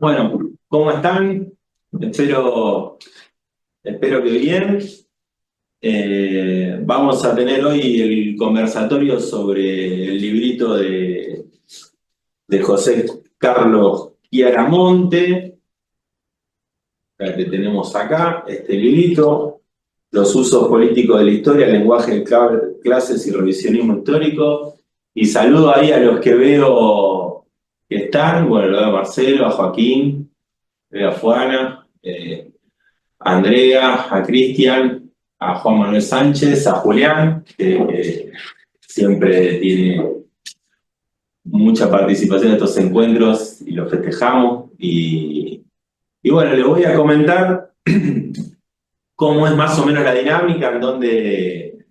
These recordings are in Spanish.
Bueno, ¿cómo están? Espero, espero que bien. Vamos a tener hoy el conversatorio sobre el librito de José Carlos Chiaramonte, que tenemos acá, este librito, Los usos políticos de la historia, lenguaje, clases y revisionismo histórico. Y saludo ahí a los que veo que están, bueno, lo veo a Marcelo, a Joaquín, veo a Fuana, a Andrea, a Cristian, a Juan Manuel Sánchez, a Julián, que siempre tiene mucha participación en estos encuentros y los festejamos. Y bueno, les voy a comentar cómo es más o menos la dinámica, en donde,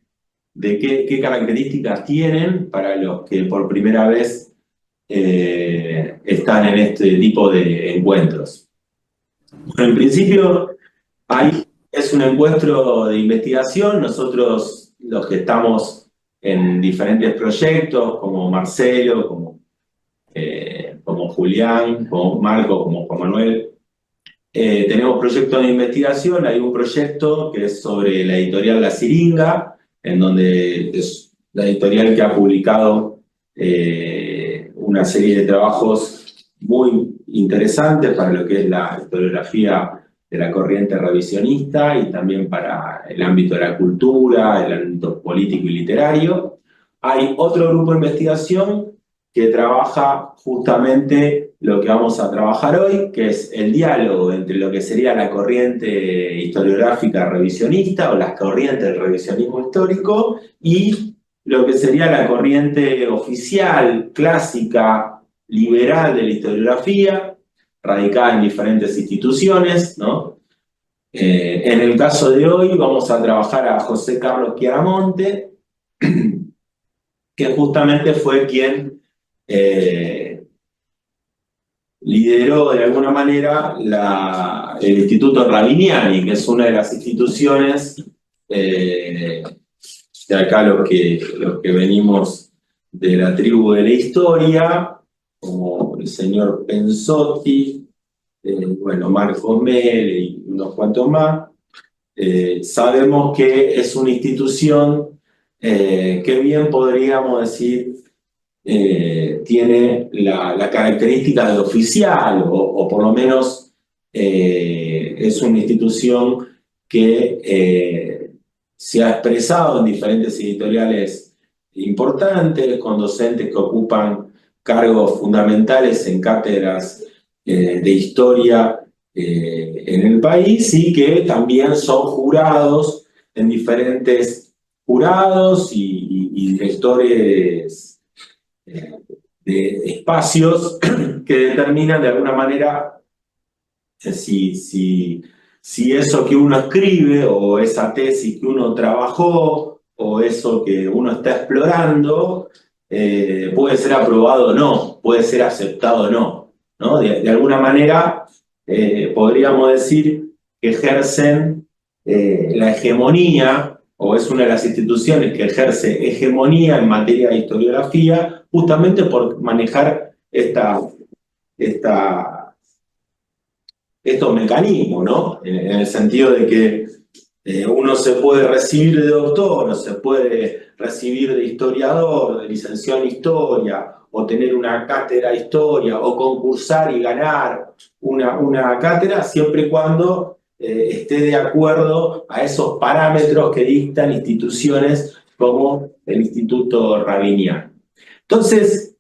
de qué características tienen para los que por primera vez están en este tipo de encuentros. Bueno, en principio, ahí es un encuentro de investigación. Nosotros, los que estamos en diferentes proyectos, como Marcelo, como Julián, como Marco, como Juan Manuel, tenemos proyectos de investigación. Hay un proyecto que es sobre la editorial La Siringa, en donde es la editorial que ha publicado una serie de trabajos muy interesantes para lo que es la historiografía de la corriente revisionista y también para el ámbito de la cultura, el ámbito político y literario. Hay otro grupo de investigación que trabaja justamente lo que vamos a trabajar hoy, que es el diálogo entre lo que sería la corriente historiográfica revisionista o las corrientes del revisionismo histórico y lo que sería la corriente oficial, clásica, liberal de la historiografía, radicada en diferentes instituciones, ¿no? En el caso de hoy vamos a trabajar a José Carlos Chiaramonte, que justamente fue quien lideró de alguna manera el Instituto Rabiniani, que es una de las instituciones de acá, los que venimos de la tribu de la historia, como el señor Pensotti, bueno, Marco Mel y unos cuantos más. Sabemos que es una institución que bien podríamos decir tiene la característica de oficial, o por lo menos es una institución que se ha expresado en diferentes editoriales importantes, con docentes que ocupan cargos fundamentales en cátedras de historia en el país y que también son jurados en diferentes jurados y directores de espacios que determinan de alguna manera si eso que uno escribe o esa tesis que uno trabajó o eso que uno está explorando puede ser aprobado o no, puede ser aceptado o no, ¿no? De alguna manera podríamos decir que ejercen la hegemonía, o es una de las instituciones que ejerce hegemonía en materia de historiografía, justamente por manejar estos mecanismos, ¿no? En el sentido de que uno se puede recibir de doctor, o se puede recibir de historiador, de licenciado en historia, o tener una cátedra de historia, o concursar y ganar una cátedra, siempre y cuando esté de acuerdo a esos parámetros que dictan instituciones como el Instituto Rabiniano. Entonces,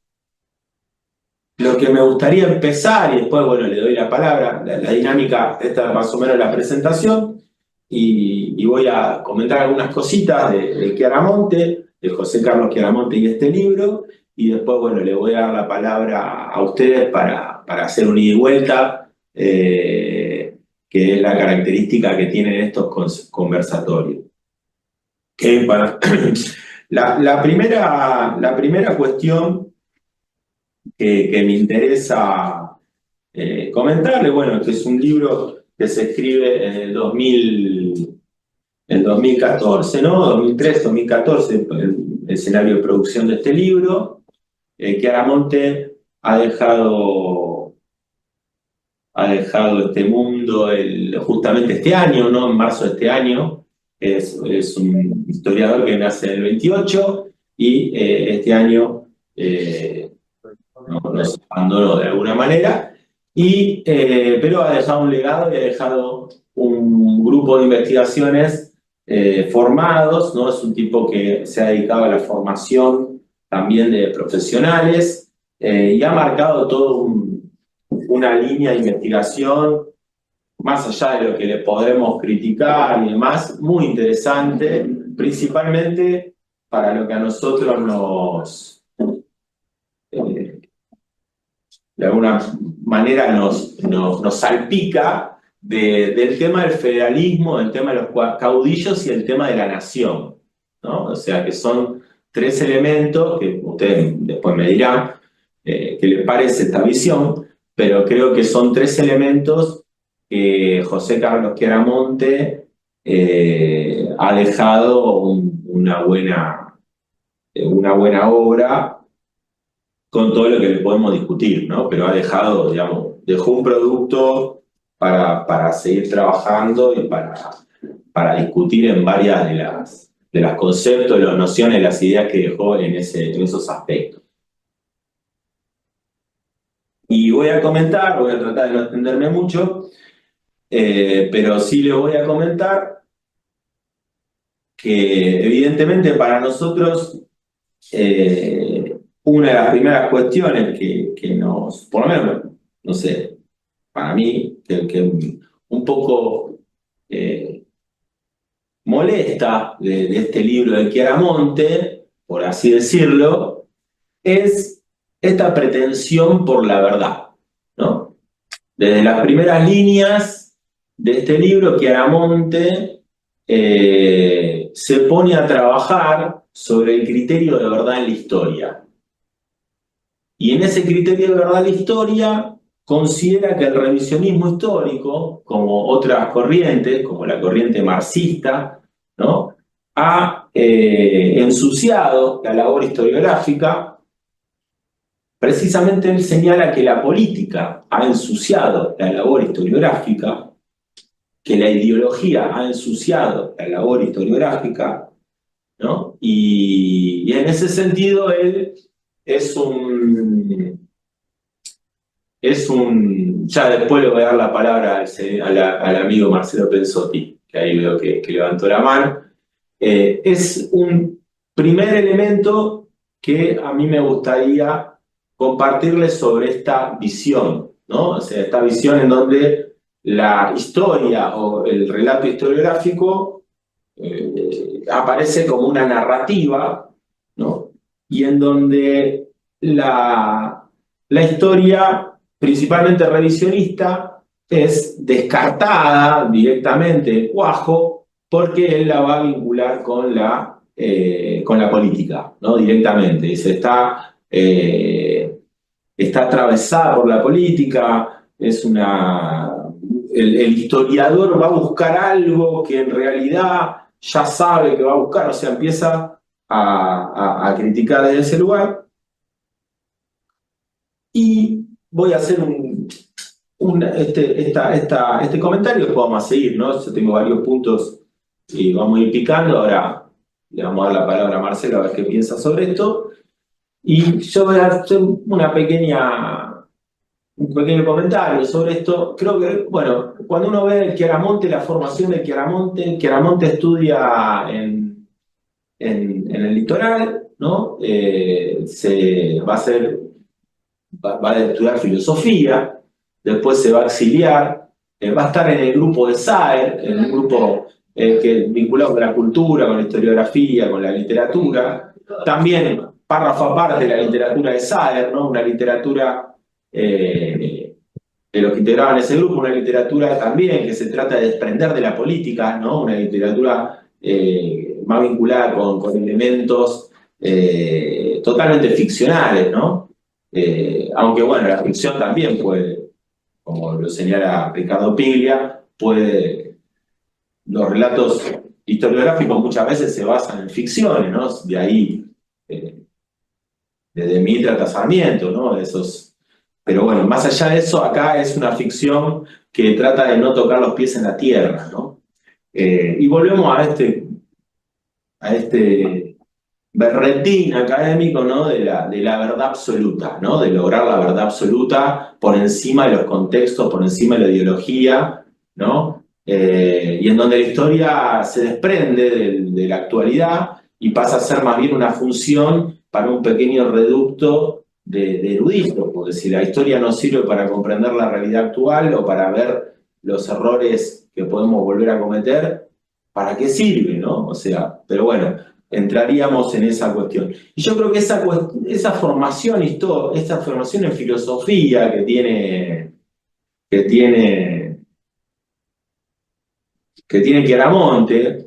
lo que me gustaría empezar, y después, bueno, le doy la palabra, la dinámica, esta es más o menos la presentación, y voy a comentar algunas cositas de Chiaramonte, de José Carlos Chiaramonte y este libro, y después, bueno, le voy a dar la palabra a ustedes para hacer un ida y vuelta, que es la característica que tienen estos conversatorios. La primera cuestión que me interesa comentarle, bueno, que es un libro que se escribe en el 2014, ¿no? 2003, 2014, el escenario de producción de este libro. Chiaramonte ha dejado ha dejado este mundo justamente este año, ¿no? En marzo de este año. Es un historiador que nace en el 28 y este año nos abandonó de alguna manera, pero ha dejado un legado y ha dejado un grupo de investigaciones formados, ¿no? Es un tipo que se ha dedicado a la formación también de profesionales y ha marcado toda una línea de investigación, más allá de lo que le podremos criticar y demás, muy interesante, principalmente para lo que a nosotros eh, de alguna manera nos salpica del tema del federalismo, del tema de los caudillos y el tema de la nación, ¿no? O sea, que son tres elementos que ustedes después me dirán qué les parece esta visión, pero creo que son tres elementos que José Carlos Chiaramonte ha dejado una buena obra con todo lo que le podemos discutir, ¿no? Pero ha dejado, digamos, dejó un producto para seguir trabajando y para discutir en varias de las conceptos, de las nociones, de las ideas que dejó en esos aspectos. Y voy a comentar, voy a tratar de no extenderme mucho, pero sí les voy a comentar que evidentemente para nosotros una de las primeras cuestiones que nos, por lo menos, no sé, para mí, que un poco molesta de este libro de Chiaramonte, por así decirlo, es esta pretensión por la verdad, ¿no? Desde las primeras líneas de este libro, Chiaramonte se pone a trabajar sobre el criterio de verdad en la historia. Y en ese criterio de verdad en la historia considera que el revisionismo histórico, como otras corrientes, como la corriente marxista, ¿no? Ha ensuciado la labor historiográfica. Precisamente él señala que la política ha ensuciado la labor historiográfica, que la ideología ha ensuciado la labor historiográfica, ¿no? Y en ese sentido él es ya después le voy a dar la palabra al amigo Marcelo Pensotti, que ahí veo que levantó la mano. Es un primer elemento que a mí me gustaría compartirles sobre esta visión, ¿no? O sea, esta visión en donde la historia o el relato historiográfico aparece como una narrativa, ¿no? Y en donde la historia, principalmente revisionista, es descartada directamente de cuajo porque él la va a vincular con la política, ¿no? Directamente. Dice, está atravesada por la política, el historiador va a buscar algo que en realidad ya sabe que va a buscar, o sea, empieza a criticar desde ese lugar. Y voy a hacer este comentario, después vamos a seguir, ¿no? Yo tengo varios puntos y vamos a ir picando. Ahora le vamos a dar la palabra a Marcelo a ver qué piensa sobre esto. Y yo voy a hacer un pequeño comentario sobre esto. Creo que, bueno, cuando uno ve el Chiaramonte, la formación de Chiaramonte estudia en el litoral, ¿no? Va a estudiar filosofía, después se va a exiliar, va a estar en el grupo de SAER, en un grupo vinculado con la cultura, con la historiografía, con la literatura. También párrafo aparte de la literatura de SAER, ¿no? Una literatura de los que integraban ese grupo, una literatura también que se trata de desprender de la política, ¿no? Una literatura más vinculada con elementos totalmente ficcionales, ¿no? Aunque bueno, la ficción también puede, como lo señala Ricardo Piglia, los relatos historiográficos muchas veces se basan en ficciones, ¿no? De ahí, desde Mitra hasta Sarmiento, ¿no? Pero bueno, más allá de eso, acá es una ficción que trata de no tocar los pies en la tierra, ¿no? Y volvemos a este berretín académico, ¿no? De la verdad absoluta, ¿no? De lograr la verdad absoluta por encima de los contextos, por encima de la ideología, ¿no? Y en donde la historia se desprende de la actualidad y pasa a ser más bien una función para un pequeño reducto de eruditos, porque si la historia no sirve para comprender la realidad actual o para ver los errores que podemos volver a cometer, ¿para qué sirve, no? O sea, pero bueno, entraríamos en esa cuestión. Y yo creo que esa formación, esa formación en filosofía que tiene, que tiene Chiaramonte,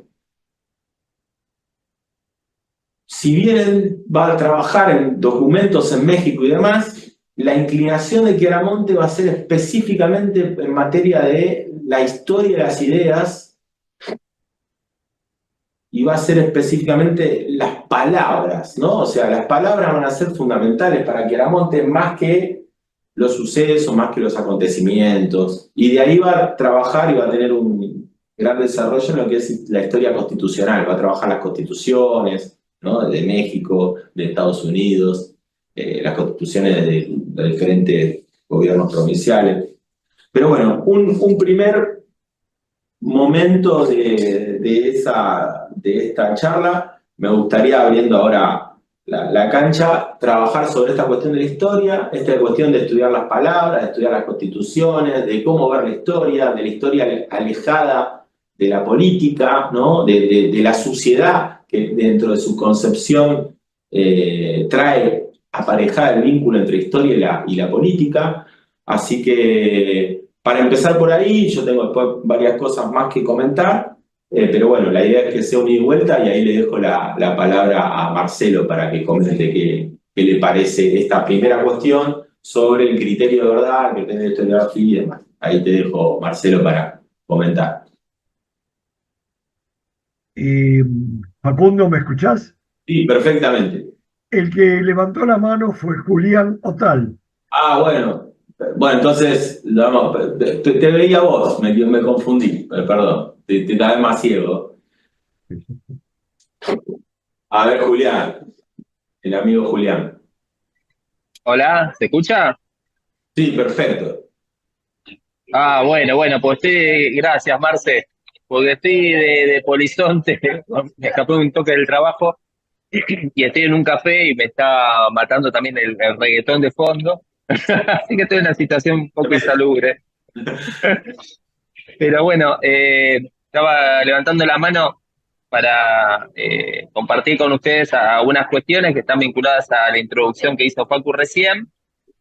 si bien va a trabajar en documentos en México y demás, la inclinación de Chiaramonte va a ser específicamente en materia de la historia de las ideas y va a ser específicamente las palabras, ¿no? O sea, las palabras van a ser fundamentales para Chiaramonte más que los sucesos, más que los acontecimientos. Y de ahí va a trabajar y va a tener un gran desarrollo en lo que es la historia constitucional. Va a trabajar las constituciones, ¿no? De México, de Estados Unidos, las constituciones de diferentes gobiernos provinciales. Pero bueno, un primer momento de esta charla, me gustaría, abriendo ahora la cancha, trabajar sobre esta cuestión de la historia, esta cuestión de estudiar las palabras, de estudiar las constituciones, de cómo ver la historia, de la historia alejada de la política, ¿no? De la sociedad que dentro de su concepción trae aparejada el vínculo entre historia y la política. Así que para empezar por ahí, yo tengo después varias cosas más que comentar, pero bueno, la idea es que sea un ida y vuelta y ahí le dejo la palabra a Marcelo para que comente qué le parece esta primera cuestión sobre el criterio de verdad, el criterio de historiografía y demás. Ahí te dejo, Marcelo, para comentar. Facundo, ¿me escuchás? Sí, perfectamente. El que levantó la mano fue Julián Otal. Ah, bueno. Bueno, entonces, vamos, te veía vos, me confundí, perdón, te estaba más ciego. A ver, Julián, el amigo Julián. Hola, ¿se escucha? Sí, perfecto. Ah, bueno, pues gracias, Marce, porque estoy de polizonte, me escapé un toque del trabajo y estoy en un café y me está matando también el reggaetón de fondo, así que estoy en una situación un poco insalubre. Pero bueno, estaba levantando la mano para compartir con ustedes algunas cuestiones que están vinculadas a la introducción que hizo Facu recién.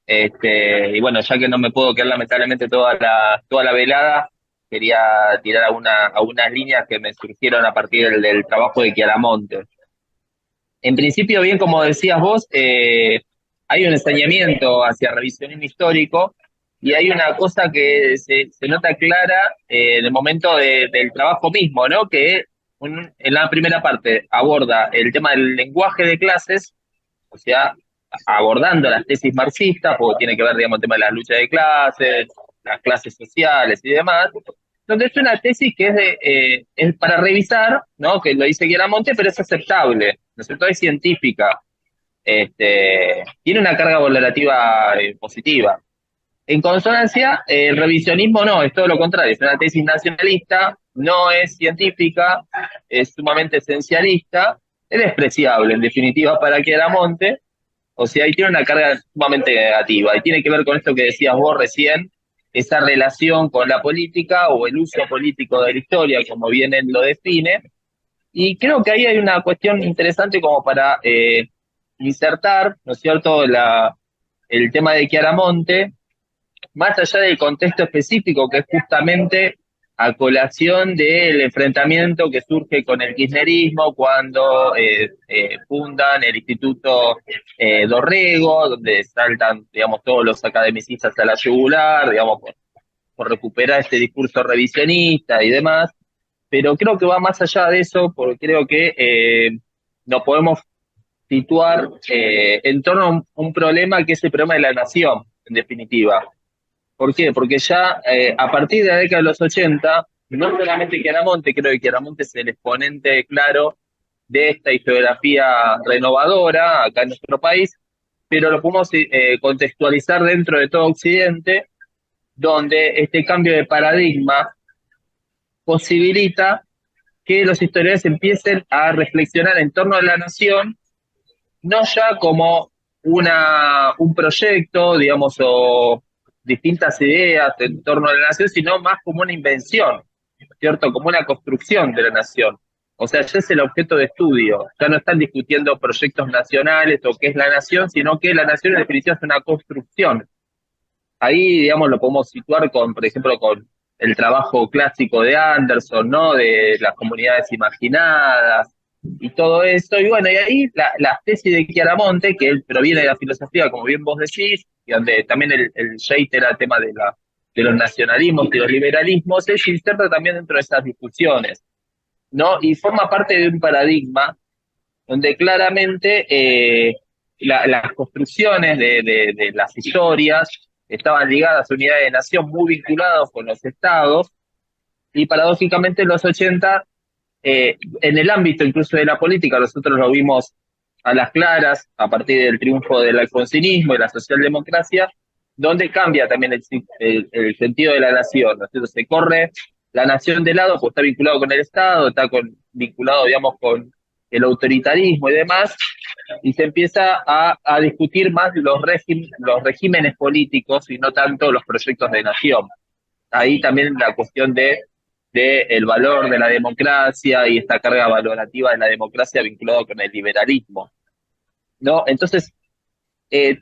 Y bueno, ya que no me puedo quedar lamentablemente toda la velada, quería tirar algunas líneas que me surgieron a partir del trabajo de Chiaramonte. En principio, bien como decías vos, hay un ensañamiento hacia revisionismo histórico y hay una cosa que se nota clara en el momento del trabajo mismo, ¿no? Que en la primera parte aborda el tema del lenguaje de clases, o sea, abordando las tesis marxistas, porque tiene que ver, digamos, el tema de las luchas de clases, las clases sociales y demás, donde es una tesis que es para revisar, ¿no? Que lo dice Guiaramonte, pero es aceptable, ¿no es cierto? Es científica, tiene una carga valorativa positiva. En consonancia, el revisionismo no, es todo lo contrario, es una tesis nacionalista, no es científica, es sumamente esencialista, es despreciable, en definitiva, para Chiaramonte, o sea, ahí tiene una carga sumamente negativa y tiene que ver con esto que decías vos recién, esa relación con la política o el uso político de la historia, como bien él lo define. Y creo que ahí hay una cuestión interesante como para insertar, ¿no es cierto?, el tema de Chiaramonte, más allá del contexto específico, que es justamente a colación del enfrentamiento que surge con el kirchnerismo cuando fundan el Instituto Dorrego, donde saltan, digamos, todos los academicistas a la yugular, digamos, por recuperar este discurso revisionista y demás, pero creo que va más allá de eso, porque creo que nos podemos situar en torno a un problema que es el problema de la nación. en definitiva. ¿Por qué? Porque ya a partir de la década de los 80, no solamente Chiaramonte, creo que Chiaramonte es el exponente claro de esta historiografía renovadora acá en nuestro país, pero lo podemos contextualizar dentro de todo Occidente, donde este cambio de paradigma posibilita que los historiadores empiecen a reflexionar en torno a la nación, no ya como un proyecto, digamos, o distintas ideas en torno a la nación, sino más como una invención, ¿cierto? Como una construcción de la nación. O sea, ya es el objeto de estudio. Ya no están discutiendo proyectos nacionales o qué es la nación, sino que la nación en definitiva es una construcción. Ahí, digamos, lo podemos situar con, por ejemplo, con el trabajo clásico de Anderson, ¿no? De las comunidades imaginadas y todo eso. Y bueno, y ahí la tesis de Chiaramonte, que él proviene de la filosofía, como bien vos decís, y donde también el Jate era el tema de los nacionalismos y los liberalismos, él se inserta también dentro de esas discusiones, ¿no? Y forma parte de un paradigma donde claramente las construcciones de las historias estaban ligadas a unidades de nación muy vinculados con los estados, y paradójicamente en los 80, en el ámbito incluso de la política, nosotros lo vimos a las claras a partir del triunfo del alfonsinismo y la socialdemocracia, donde cambia también el sentido de la nación, ¿no es cierto? Se corre la nación de lado, pues está vinculado con el Estado, está vinculado, digamos, con el autoritarismo y demás, y se empieza a discutir más los regímenes políticos y no tanto los proyectos de nación. Ahí también la cuestión de el valor de la democracia y esta carga valorativa de la democracia vinculado con el liberalismo, ¿no? Entonces,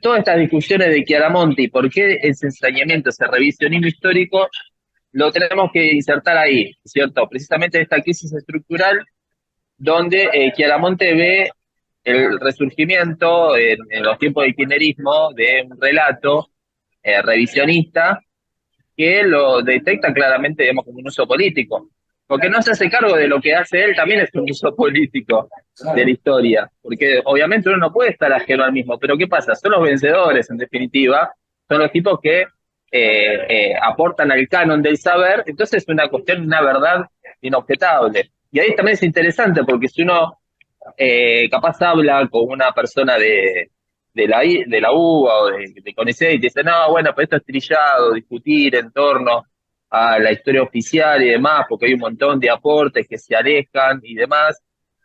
todas estas discusiones de Chiaramonte y por qué ese ensañamiento, ese revisionismo histórico, lo tenemos que insertar ahí, ¿cierto? Precisamente esta crisis estructural donde Chiaramonte ve el resurgimiento en los tiempos del kirchnerismo de un relato revisionista que lo detecta claramente, digamos, como un uso político. Porque no se hace cargo de lo que hace él, también es un uso político de la historia. Porque obviamente uno no puede estar ajeno al mismo, pero ¿qué pasa? Son los vencedores, en definitiva, son los tipos que aportan al canon del saber, entonces es una cuestión, una verdad inobjetable. Y ahí también es interesante, porque si uno capaz habla con una persona de la UBA o de CONICET y te dice, no, bueno, pero esto es trillado, discutir en torno a la historia oficial y demás, porque hay un montón de aportes que se alejan y demás.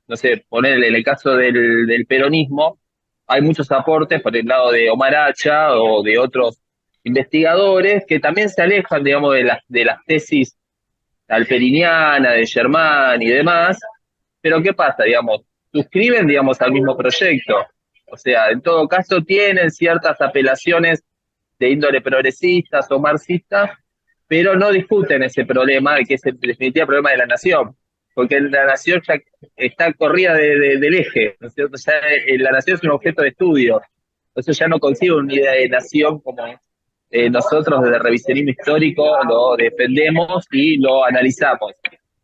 No sé, ponerle en el caso del peronismo, hay muchos aportes por el lado de Omar Hacha o de otros investigadores que también se alejan, digamos, de las tesis alperiniana, de Germán y demás, pero ¿qué pasa? Digamos, suscriben, digamos, al mismo proyecto. O sea, en todo caso tienen ciertas apelaciones de índole progresistas o marxistas, pero no discuten ese problema, que es el definitivo problema de la nación, porque la nación ya está corrida del eje, ¿no es cierto? Ya la nación es un objeto de estudio, entonces ya no concibe una idea de nación como nosotros desde el revisionismo histórico lo defendemos y lo analizamos.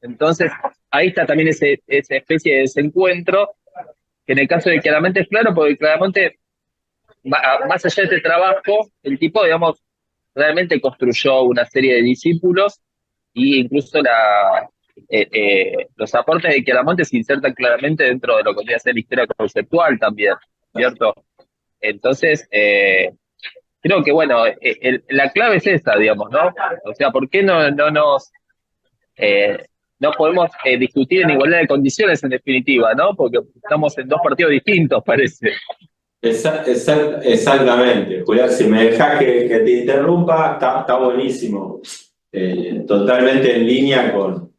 Entonces, ahí está también esa especie de desencuentro, que en el caso de Chiaramonte es claro, porque claramente, más allá de este trabajo, el tipo, digamos, realmente construyó una serie de discípulos e incluso los aportes de Chiaramonte se insertan claramente dentro de lo que podría ser la historia conceptual también, ¿cierto? Entonces, creo que, bueno, la clave es esa, digamos, ¿no? O sea, ¿por qué eh, no podemos discutir en igualdad de condiciones en definitiva, ¿no? Porque estamos en dos partidos distintos, parece. Exactamente, Julián, si me dejas que te interrumpa, está buenísimo. Totalmente en línea con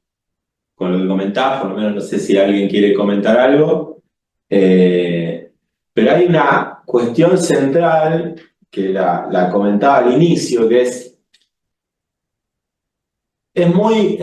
lo que comentás, por lo menos no sé si alguien quiere comentar algo. Pero hay una cuestión central que la comentaba al inicio, que es muy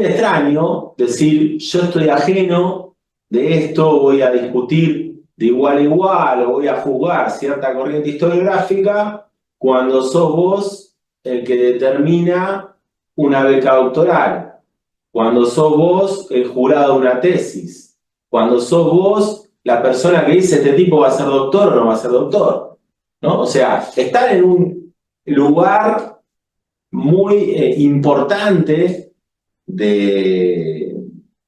extraño decir yo estoy ajeno de esto, voy a discutir de igual a igual o voy a jugar cierta corriente historiográfica cuando sos vos el que determina una beca doctoral, cuando sos vos el jurado de una tesis, cuando sos vos la persona que dice este tipo va a ser doctor o no va a ser doctor, ¿no? O sea, están en un lugar muy importante de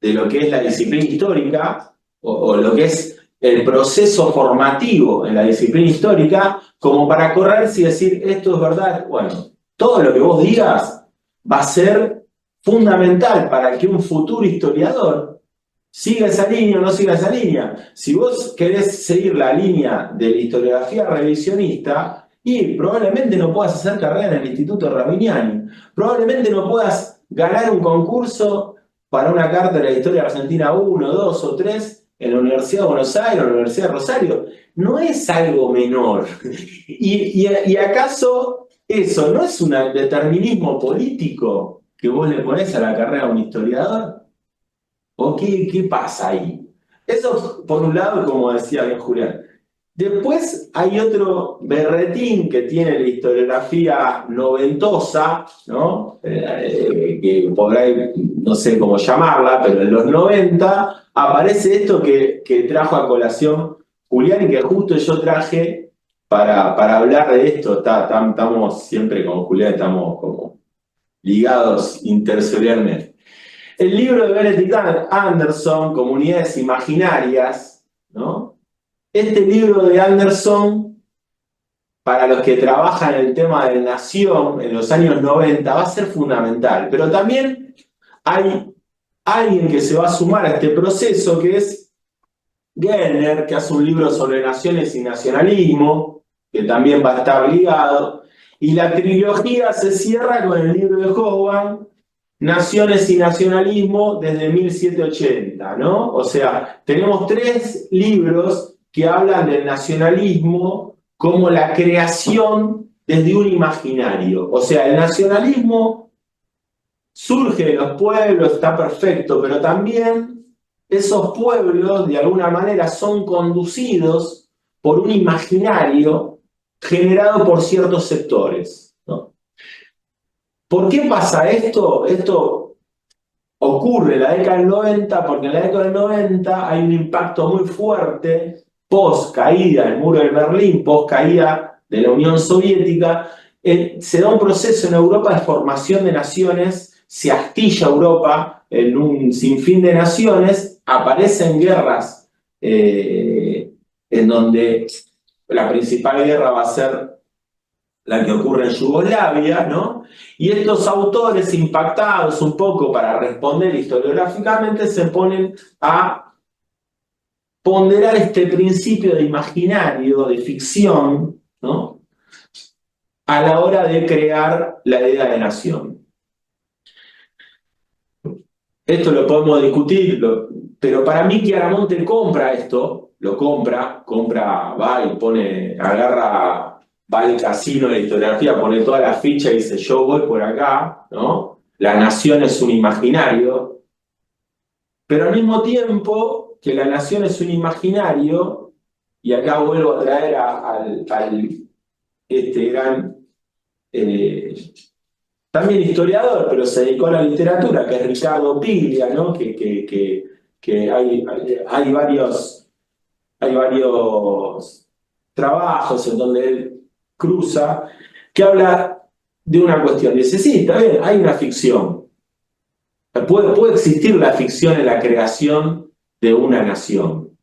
lo que es la disciplina histórica o lo que es el proceso formativo en la disciplina histórica, como para correrse y decir esto es verdad. Bueno, todo lo que vos digas va a ser fundamental para que un futuro historiador siga esa línea o no siga esa línea. Si vos querés seguir la línea de la historiografía revisionista, y probablemente no puedas hacer carrera en el Instituto Rabiniani, probablemente no puedas ganar un concurso para una cátedra de Historia Argentina 1, 2 o 3 en la Universidad de Buenos Aires o en la Universidad de Rosario. No es algo menor. ¿Y acaso eso no es un determinismo político que vos le ponés a la carrera de un historiador? ¿O qué pasa ahí? Eso, por un lado, como decía bien Julián. Después hay otro berretín que tiene la historiografía noventosa, ¿no? Que por ahí no sé cómo llamarla, pero en los 90 aparece esto que trajo a colación Julián y que justo yo traje para hablar de esto. Estamos siempre con Julián, estamos como ligados intersectorialmente. El libro de Benedict Anderson, Comunidades Imaginarias, ¿no? Este libro de Anderson, para los que trabajan en el tema de nación en los años 90, va a ser fundamental. Pero también hay alguien que se va a sumar a este proceso, que es Gellner, que hace un libro sobre naciones y nacionalismo, que también va a estar ligado. Y la trilogía se cierra con el libro de Hogan, Naciones y Nacionalismo desde 1780, ¿no? O sea, tenemos 3 libros que hablan del nacionalismo como la creación desde un imaginario. O sea, el nacionalismo surge de los pueblos, está perfecto, pero también esos pueblos de alguna manera son conducidos por un imaginario generado por ciertos sectores, ¿no? ¿Por qué pasa esto? Esto ocurre en la década del 90 porque en la década del 90 hay un impacto muy fuerte post caída del muro de Berlín, post caída de la Unión Soviética. Se da un proceso en Europa de formación de naciones, se astilla Europa en un sinfín de naciones, aparecen guerras en donde la principal guerra va a ser la que ocurre en Yugoslavia, ¿no? Y estos autores impactados un poco para responder historiográficamente se ponen a ponderar este principio de imaginario, de ficción, ¿no? A la hora de crear la idea de nación. Esto lo podemos discutir, pero para mí Chiaramonte compra esto, lo compra, va y pone, agarra, va al casino de la historiografía, pone toda la ficha y dice yo voy por acá, ¿no? La nación es un imaginario, pero al mismo tiempo que la nación es un imaginario, y acá vuelvo a traer al este gran también historiador, pero se dedicó a la literatura, que es Ricardo Piglia, ¿no? Que hay varios trabajos en donde él cruza, que habla de una cuestión. Dice, sí, está bien, hay una ficción. Puede existir la ficción en la creación de una nación,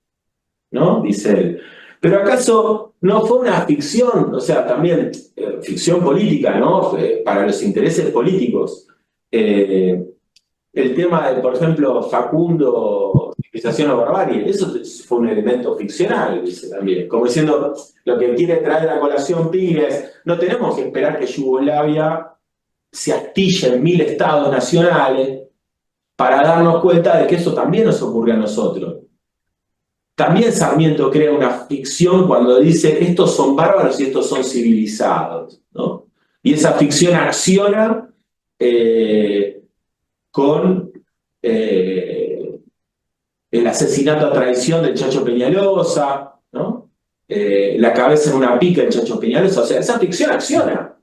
¿no? Dice él. Pero ¿acaso no fue una ficción? O sea, también ficción política, ¿no? Para los intereses políticos. El tema de, por ejemplo, Facundo, civilización o barbarie, eso fue un elemento ficcional, dice también. Como diciendo, lo que quiere traer a colación Piglia es, no tenemos que esperar que Yugoslavia se astille en 1000 estados nacionales para darnos cuenta de que eso también nos ocurre a nosotros. También Sarmiento crea una ficción cuando dice estos son bárbaros y estos son civilizados, ¿no? Y esa ficción acciona con el asesinato a traición del Chacho Peñalosa, ¿no? La cabeza en una pica del Chacho Peñalosa. O sea, esa ficción acciona.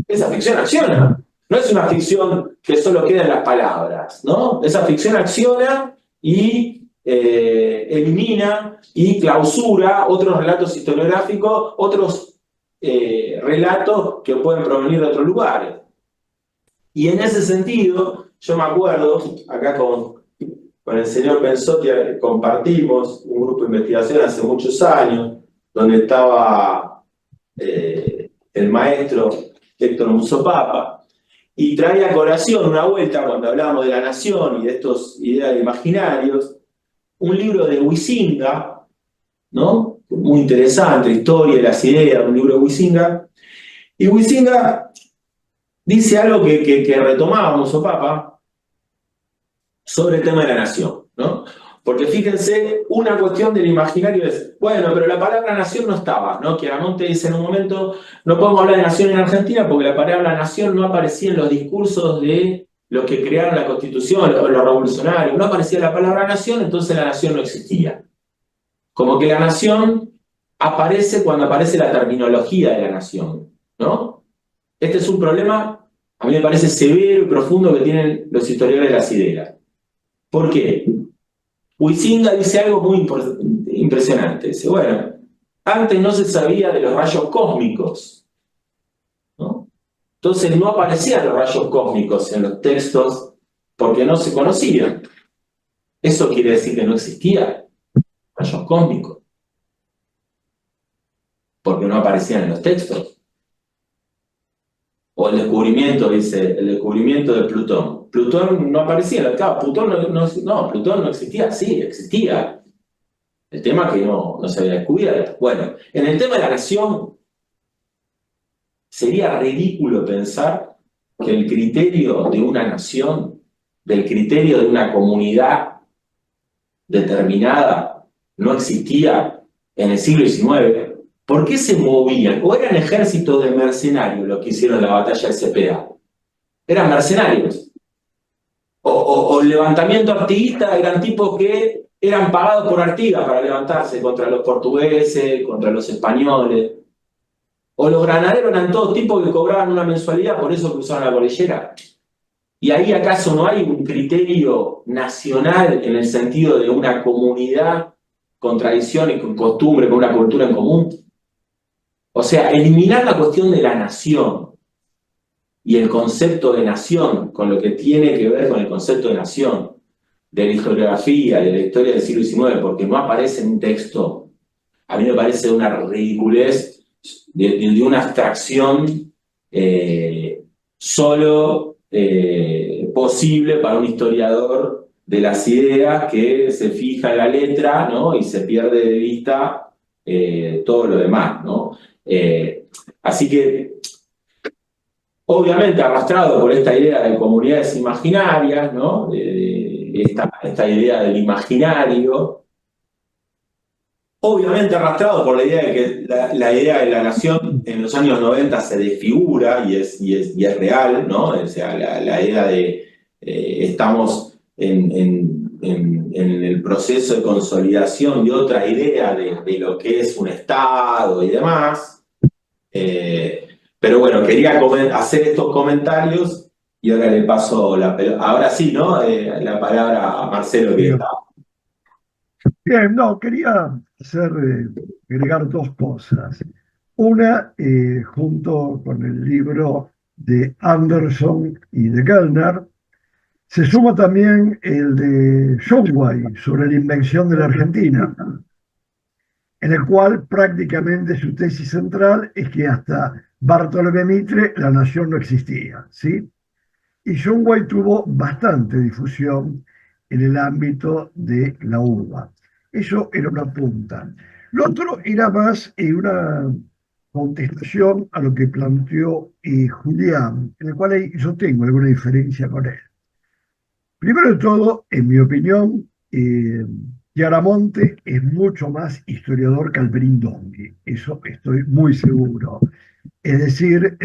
Esa ficción acciona. No es una ficción que solo queda en las palabras, ¿no? Esa ficción acciona y elimina y clausura otros relatos historiográficos, otros relatos que pueden provenir de otros lugares. Y en ese sentido, yo me acuerdo, acá con el señor Pensotti compartimos un grupo de investigación hace muchos años, donde estaba el maestro Héctor Musopapa, y traía a colación una vuelta, cuando hablábamos de la nación y de estos ideales imaginarios, un libro de Huizinga, ¿no? Muy interesante, Historia de las ideas, un libro de Huizinga. Y Huizinga dice algo que retomaba Musopapa sobre el tema de la nación, ¿no? Porque fíjense, una cuestión del imaginario es, bueno, pero la palabra nación no estaba, ¿no? Chiaramonte dice en un momento, no podemos hablar de nación en Argentina porque la palabra nación no aparecía en los discursos de los que crearon la Constitución, los revolucionarios, no aparecía la palabra nación, entonces la nación no existía. Como que la nación aparece cuando aparece la terminología de la nación, ¿no? Este es un problema, a mí me parece severo y profundo que tienen los historiadores de las ideas. ¿Por qué? Huizinga dice algo muy impresionante. Dice, bueno, antes no se sabía de los rayos cósmicos, ¿no? Entonces no aparecían los rayos cósmicos en los textos porque no se conocían. Eso quiere decir que no existían rayos cósmicos, porque no aparecían en los textos. O el descubrimiento, dice, el descubrimiento de Plutón. Plutón no aparecía, claro, Plutón Plutón no existía, sí, existía. El tema es que no se había descubierto. Bueno, en el tema de la nación, sería ridículo pensar que el criterio de una nación, del criterio de una comunidad determinada, no existía en el siglo XIX. ¿Por qué se movían? ¿O eran ejércitos de mercenarios los que hicieron la batalla de Cepeda? Eran mercenarios. O el levantamiento artiguista eran tipos que eran pagados por Artigas para levantarse contra los portugueses, contra los españoles. O los granaderos eran todos tipos que cobraban una mensualidad, por eso cruzaron la cordillera. ¿Y ahí acaso no hay un criterio nacional en el sentido de una comunidad con tradiciones, con costumbres, con una cultura en común? O sea, eliminar la cuestión de la nación y el concepto de nación, con lo que tiene que ver con el concepto de nación, de la historiografía, de la historia del siglo XIX, porque no aparece en un texto, a mí me parece una ridiculez de una abstracción solo posible para un historiador de las ideas que se fija en la letra, ¿no? Y se pierde de vista todo lo demás, ¿no? Así que, obviamente, arrastrado por esta idea de comunidades imaginarias, ¿no? Esta idea del imaginario, obviamente arrastrado por la idea de que la idea de la nación en los años 90 se desfigura y es real, ¿no? O sea, la idea de estamos en el proceso de consolidación de otra idea de lo que es un Estado y demás. Pero bueno, quería hacer estos comentarios y ahora le paso la pelota. Ahora sí, ¿no? La palabra a Marcelo que está. Bien, no, quería agregar dos cosas. Una, junto con el libro de Anderson y de Kellner, se suma también el de Shumway sobre la invención de la Argentina, en el cual prácticamente su tesis central es que hasta Bartolomé Mitre la nación no existía, ¿sí? Y Shumway tuvo bastante difusión en el ámbito de la UBA. Eso era una punta. Lo otro era más una contestación a lo que planteó Julián, en el cual yo tengo alguna diferencia con él. Primero de todo, en mi opinión, Chiaramonte es mucho más historiador que Alperín Dongui. Eso estoy muy seguro. Es decir,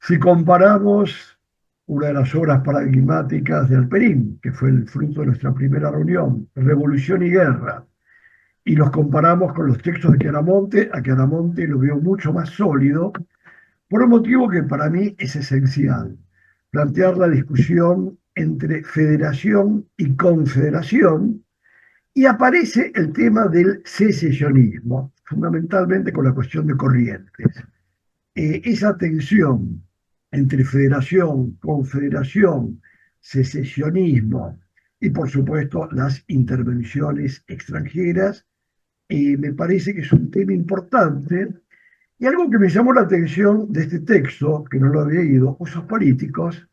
si comparamos una de las obras paradigmáticas de Alperín, que fue el fruto de nuestra primera reunión, Revolución y Guerra, y los comparamos con los textos de Chiaramonte, a Chiaramonte lo veo mucho más sólido, por un motivo que para mí es esencial, plantear la discusión entre federación y confederación Y aparece el tema del secesionismo, fundamentalmente con la cuestión de Corrientes. Esa tensión entre federación, confederación, secesionismo y, por supuesto, las intervenciones extranjeras, me parece que es un tema importante. Y algo que me llamó la atención de este texto, que no lo había leído, Usos Políticos,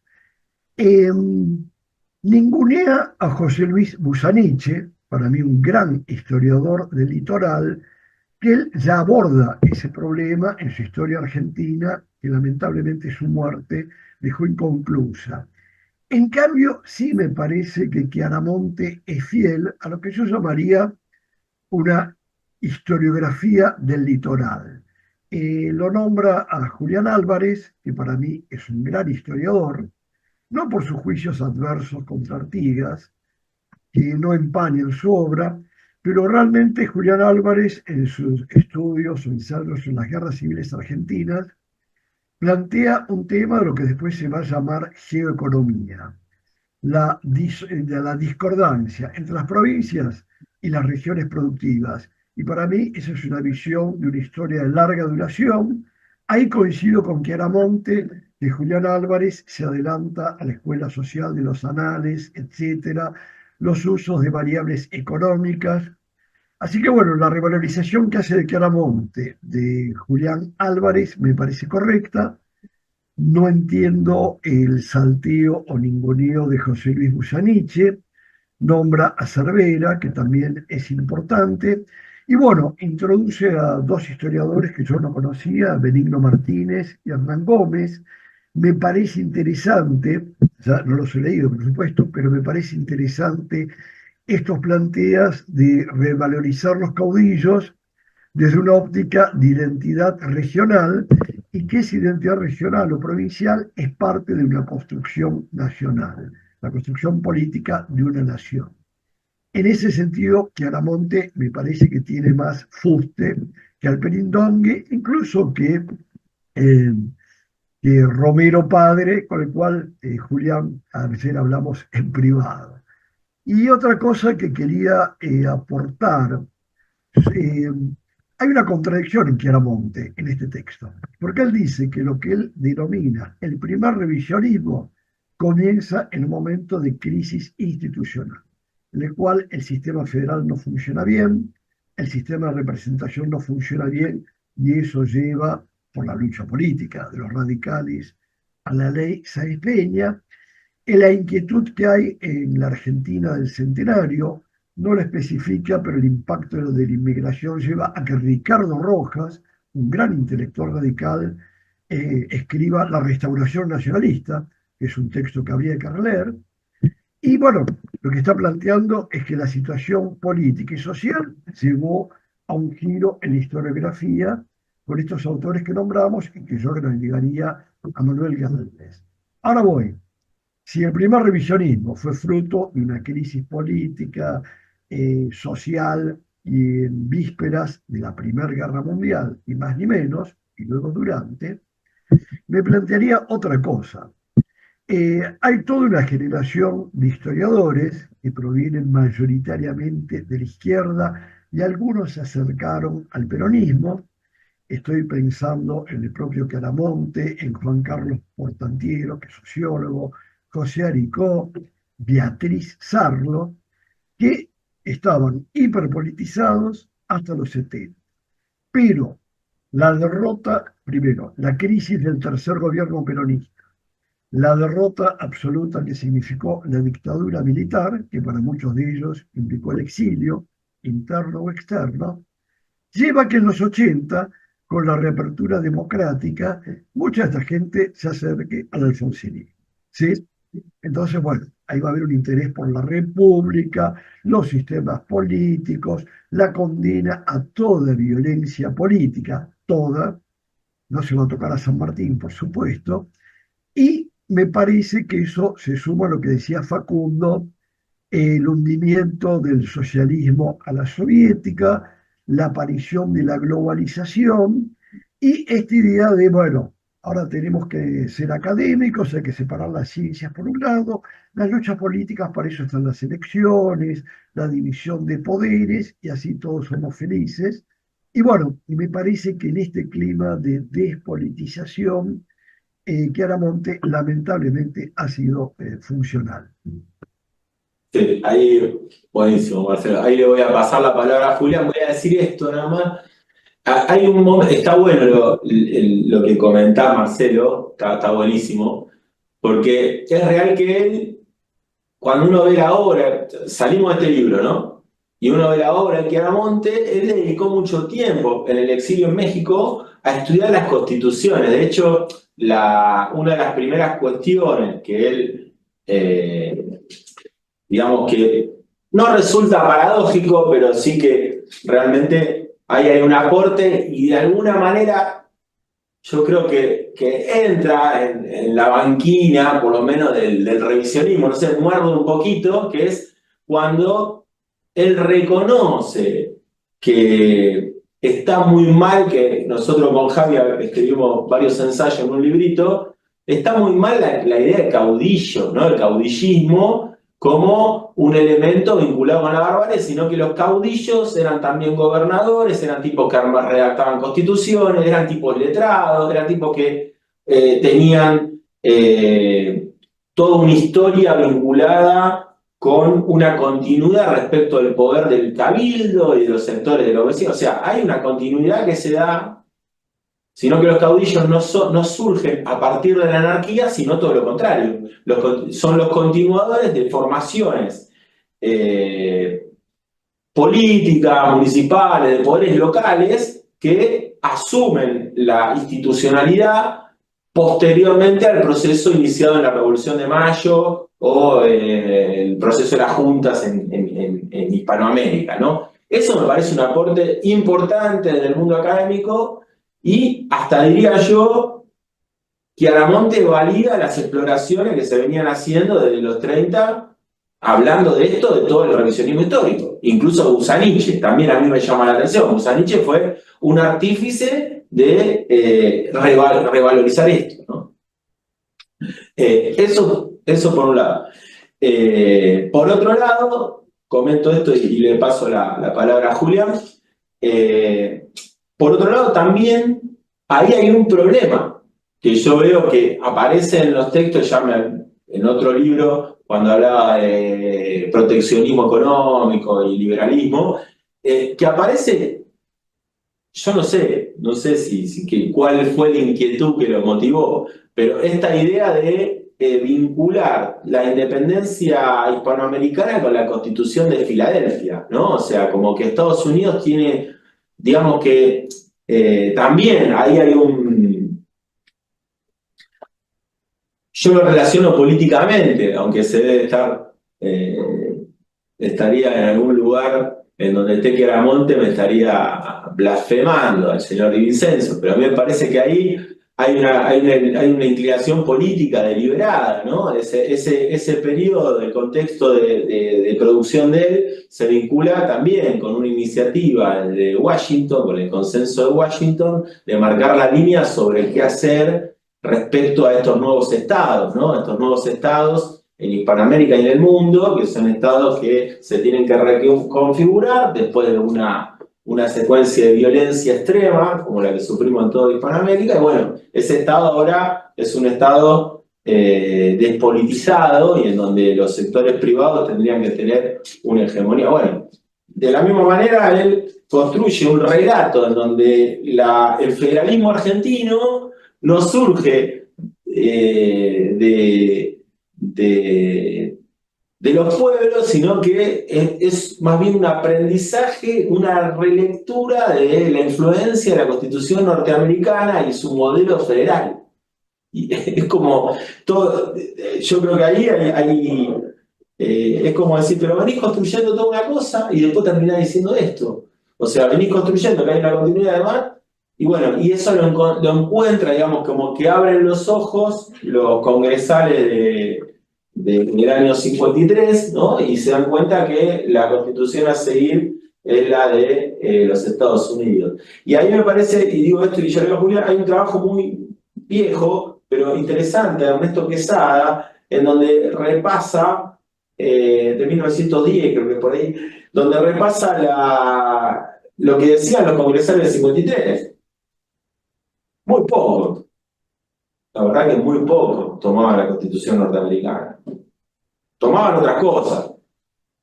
eh, ningunea a José Luis Busaniche, para mí un gran historiador del litoral, que él ya aborda ese problema en su historia argentina, que lamentablemente su muerte dejó inconclusa. En cambio, sí me parece que Chiaramonte es fiel a lo que yo llamaría una historiografía del litoral. Lo nombra a Julián Álvarez, que para mí es un gran historiador, no por sus juicios adversos contra Artigas, que no empañan su obra, pero realmente Julián Álvarez, en sus estudios o ensayos en las guerras civiles argentinas, plantea un tema de lo que después se va a llamar geoeconomía, la discordancia entre las provincias y las regiones productivas. Y para mí esa es una visión de una historia de larga duración. Ahí coincido con Chiaramonte, que Julián Álvarez se adelanta a la escuela social de los anales, etcétera, los usos de variables económicas. Así que bueno, la revalorización que hace de Chiaramonte de Julián Álvarez me parece correcta. No entiendo el salteo o ninguneo de José Luis Busaniche, nombra a Cervera, que también es importante, y bueno, introduce a dos historiadores que yo no conocía, Benigno Martínez y Hernán Gómez. Me parece interesante, ya no los he leído por supuesto, pero me parece interesante estos planteas de revalorizar los caudillos desde una óptica de identidad regional, y que esa identidad regional o provincial es parte de una construcción nacional, la construcción política de una nación. En ese sentido, Chiaramonte me parece que tiene más fuste que Alperindongue, incluso eh, que Romero padre, con el cual Julián, ayer hablamos en privado. Y otra cosa que quería aportar, eh, hay una contradicción en Chiaramonte en este texto, porque él dice que lo que él denomina el primer revisionismo comienza en un momento de crisis institucional, en el cual el sistema federal no funciona bien, el sistema de representación no funciona bien, y eso lleva, por la lucha política de los radicales, a la ley Sáenz Peña. En la inquietud que hay en la Argentina del Centenario, no lo especifica, pero el impacto de la inmigración lleva a que Ricardo Rojas, un gran intelectual radical, escriba La Restauración Nacionalista, que es un texto que habría que releer. Y bueno, lo que está planteando es que la situación política y social llevó a un giro en la historiografía con estos autores que nombramos, y que yo agregaría a Manuel Galvez. Ahora voy. Si el primer revisionismo fue fruto de una crisis política, social, y en vísperas de la Primera Guerra Mundial, y más ni menos, y luego durante, me plantearía otra cosa. Hay toda una generación de historiadores que provienen mayoritariamente de la izquierda, y algunos se acercaron al peronismo. Estoy pensando en el propio Chiaramonte, en Juan Carlos Portantiero, que es sociólogo, José Aricó, Beatriz Sarlo, que estaban hiperpolitizados hasta los 70. Pero la derrota, primero, la crisis del tercer gobierno peronista, la derrota absoluta que significó la dictadura militar, que para muchos de ellos implicó el exilio, interno o externo, lleva a que en los 80, con la reapertura democrática, mucha de esta gente se acerque al alfonsinismo. ¿Sí? Entonces, bueno, ahí va a haber un interés por la república, los sistemas políticos, la condena a toda violencia política, toda, no se va a tocar a San Martín, por supuesto, y me parece que eso se suma a lo que decía Facundo, el hundimiento del socialismo a la soviética, la aparición de la globalización y esta idea de, bueno, ahora tenemos que ser académicos, hay que separar las ciencias por un lado, las luchas políticas, para eso están las elecciones, la división de poderes, y así todos somos felices. Y bueno, y me parece que en este clima de despolitización, Chiaramonte lamentablemente ha sido funcional. Sí, ahí, buenísimo, Marcelo. Ahí le voy a pasar la palabra a Julián. Voy a decir esto nada más. Hay un momento, está bueno lo que comentás, Marcelo, está buenísimo, porque es real que él, cuando uno ve la obra, salimos de este libro, ¿no? Y uno ve la obra de Chiaramonte, él le dedicó mucho tiempo en el exilio en México a estudiar las constituciones. De hecho, una de las primeras cuestiones que él, digamos que no resulta paradójico, pero sí que realmente ahí hay un aporte y de alguna manera yo creo que entra en la banquina, por lo menos del revisionismo, no sé, muerde un poquito, que es cuando él reconoce que está muy mal, que nosotros con Javi escribimos varios ensayos en un librito, está muy mal la idea de caudillo, ¿no? El caudillismo como un elemento vinculado con la barbarie, sino que los caudillos eran también gobernadores, eran tipos que redactaban constituciones, eran tipos letrados, eran tipos que tenían toda una historia vinculada con una continuidad respecto del poder del cabildo y de los sectores de los vecinos. O sea, hay una continuidad que se da, sino que los caudillos no surgen a partir de la anarquía, sino todo lo contrario. Son los continuadores de formaciones políticas, municipales, de poderes locales, que asumen la institucionalidad posteriormente al proceso iniciado en la Revolución de Mayo o el proceso de las juntas en Hispanoamérica, ¿no? Eso me parece un aporte importante en el mundo académico y hasta diría yo que Chiaramonte valida las exploraciones que se venían haciendo desde los 30, hablando de esto, de todo el revisionismo histórico. Incluso Busaniche, también a mí me llama la atención. Busaniche fue un artífice de revalorizar esto, ¿no? Eso por un lado. Por otro lado, comento esto y le paso la palabra a Julián. Por otro lado, también ahí hay un problema que yo veo que aparece en los textos, ya en otro libro, cuando hablaba de proteccionismo económico y liberalismo, que aparece, yo no sé cuál fue la inquietud que lo motivó, pero esta idea de vincular la independencia hispanoamericana con la Constitución de Filadelfia, ¿no? O sea, como que Estados Unidos tiene, digamos que también ahí hay yo lo relaciono políticamente, aunque se debe estaría en algún lugar en donde esté Chiaramonte me estaría blasfemando al señor Di Vincenzo, pero a mí me parece que ahí hay una inclinación política deliberada, ¿no? Ese periodo del contexto de producción de él se vincula también con una iniciativa de Washington, con el consenso de Washington, de marcar la línea sobre qué hacer respecto a estos nuevos estados, ¿no? Estos nuevos estados en Hispanoamérica y en el mundo, que son estados que se tienen que reconfigurar después de una secuencia de violencia extrema, como la que sufrimos en toda Hispanoamérica, y bueno, ese estado ahora es un estado despolitizado y en donde los sectores privados tendrían que tener una hegemonía. Bueno, de la misma manera él construye un relato en donde el federalismo argentino no surge de los pueblos, sino que es más bien un aprendizaje, una relectura de la influencia de la Constitución norteamericana y su modelo federal. Y es como todo, yo creo que ahí es como decir, pero venís construyendo toda una cosa y después terminás diciendo esto. O sea, venís construyendo que hay una continuidad de mar. Y bueno, y eso lo encuentra, digamos, como que abren los ojos los congresales del año 53, ¿no? Y se dan cuenta que la constitución a seguir es la de los Estados Unidos. Y ahí me parece, y digo esto y yo le digo a Julián, hay un trabajo muy viejo, pero interesante, de Ernesto Quesada, en donde repasa, de 1910 creo que por ahí, donde repasa lo que decían los congresales del 53. Muy poco, la verdad que muy poco tomaban la Constitución norteamericana. Tomaban otras cosas,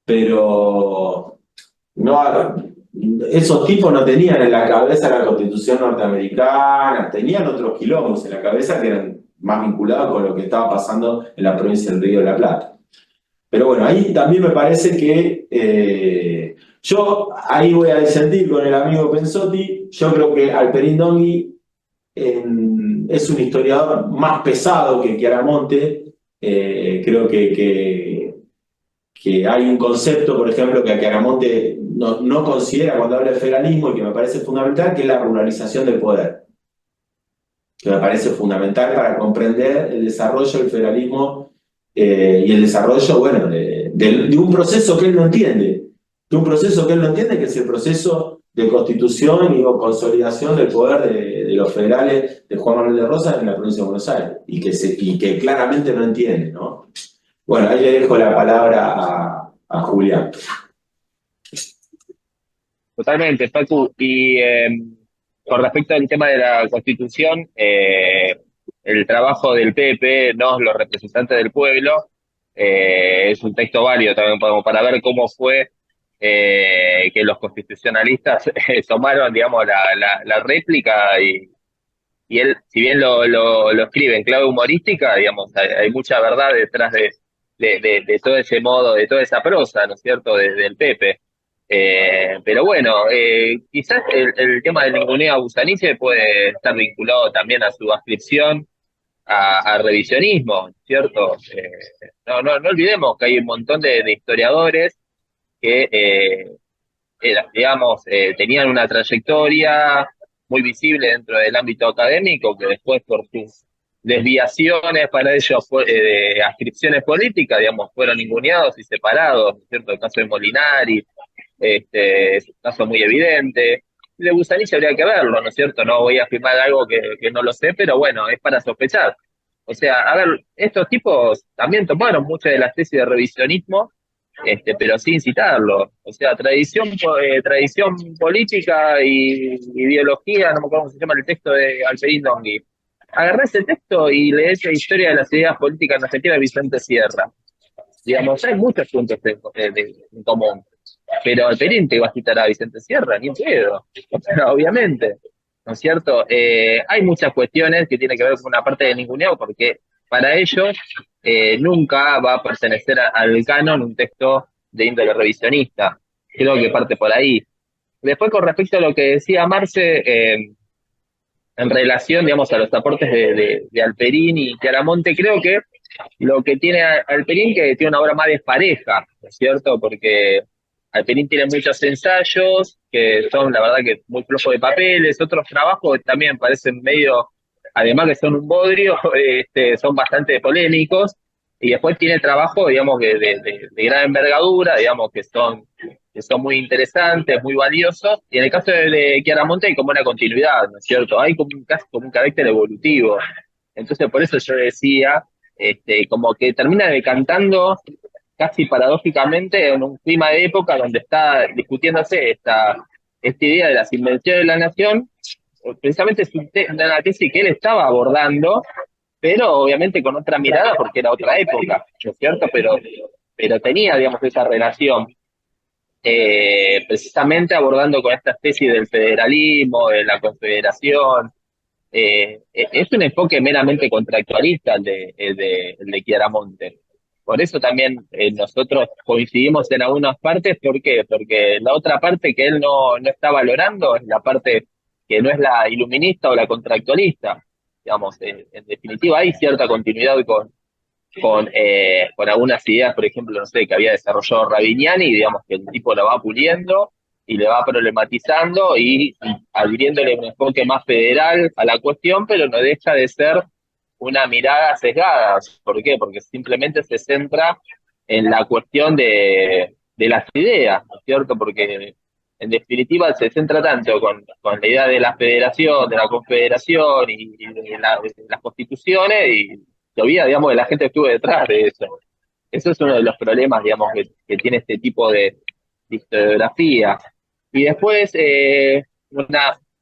pero no, esos tipos no tenían en la cabeza la Constitución norteamericana, tenían otros quilombos en la cabeza que eran más vinculados con lo que estaba pasando en la provincia del Río de la Plata. Pero bueno, ahí también me parece que yo ahí voy a disentir con el amigo Pensotti. Yo creo que Alperín Dongui es un historiador más pesado que Chiaramonte. Creo que hay un concepto, por ejemplo, que Chiaramonte no considera cuando habla de federalismo y que me parece fundamental, que es la ruralización del poder, que me parece fundamental para comprender el desarrollo del federalismo y el desarrollo, bueno, de un proceso que él no entiende, que es el proceso de constitución y o consolidación del poder de los federales de Juan Manuel de Rosas en la provincia de Buenos Aires, y que claramente no entiende, ¿no? Bueno, ahí le dejo la palabra a Julián. Totalmente, Facu. Y con respecto al tema de la Constitución, el trabajo del PP, ¿no? Los representantes del pueblo, es un texto válido también para ver cómo fue que los constitucionalistas tomaron, digamos, la réplica y él, si bien lo escribe en clave humorística, digamos, hay mucha verdad detrás de todo ese modo, de toda esa prosa, ¿no es cierto?, del Pepe. Pero bueno, quizás el tema del ninguneo a Busaniche puede estar vinculado también a su adscripción a revisionismo, ¿cierto? No olvidemos que hay un montón de historiadores que digamos, tenían una trayectoria muy visible dentro del ámbito académico, que después por sus desviaciones para ellos de adscripciones políticas, digamos, fueron ninguneados y separados, ¿no es cierto? El caso de Molinari, es un caso muy evidente. De Busaniche habría que verlo, ¿no es cierto? No voy a afirmar algo que no lo sé, pero bueno, es para sospechar. O sea, a ver, estos tipos también tomaron muchas de las tesis de revisionismo, pero sin citarlo. O sea, tradición política y ideología, no me acuerdo cómo se llama el texto de Alperín Dongui. Agarré ese texto y lees la historia de las ideas políticas en Argentina de Vicente Sierra. Digamos, hay muchos puntos en común. Pero Alperín te va a citar a Vicente Sierra, ni en pedo. O sea, obviamente. ¿No es cierto? Hay muchas cuestiones que tienen que ver con una parte de ninguneo, porque para ellos nunca va a pertenecer al canon un texto de índole revisionista. Creo que parte por ahí. Después, con respecto a lo que decía Marce, en relación, digamos, a los aportes de Alperín y Chiaramonte, creo que lo que tiene Alperín que tiene una obra más despareja, ¿no es cierto? Porque Alperín tiene muchos ensayos que son, la verdad, que muy flojos de papeles, otros trabajos que también parecen medio, además que son un bodrio, son bastante polémicos, y después tiene trabajos, digamos, de gran envergadura, digamos, que son muy interesantes, muy valiosos, y en el caso de Chiaramonte hay como una continuidad, ¿no es cierto? Hay como casi como un carácter evolutivo. Entonces, por eso yo decía, como que termina decantando casi paradójicamente en un clima de época donde está discutiéndose esta idea de las invenciones de la nación, precisamente es una tesis que él estaba abordando, pero obviamente con otra mirada porque era otra época, ¿no es cierto? Pero tenía, digamos, esa relación, precisamente abordando con estas tesis del federalismo, de la confederación. Es un enfoque meramente contractualista el de Chiaramonte. Por eso también nosotros coincidimos en algunas partes. ¿Por qué? Porque la otra parte que él no está valorando es la parte que no es la iluminista o la contractualista. Digamos, en definitiva hay cierta continuidad con algunas ideas, por ejemplo, no sé, que había desarrollado Rabiniani, y digamos que el tipo lo va puliendo y le va problematizando y adhiriéndole un enfoque más federal a la cuestión, pero no deja de ser una mirada sesgada. ¿Por qué? Porque simplemente se centra en la cuestión de las ideas, ¿no es cierto? Porque en definitiva se centra tanto con la idea de la federación, de la confederación de las constituciones, y se olvida, digamos, de la gente que estuvo detrás de eso. Eso es uno de los problemas, digamos, que tiene este tipo de historiografía. Y después,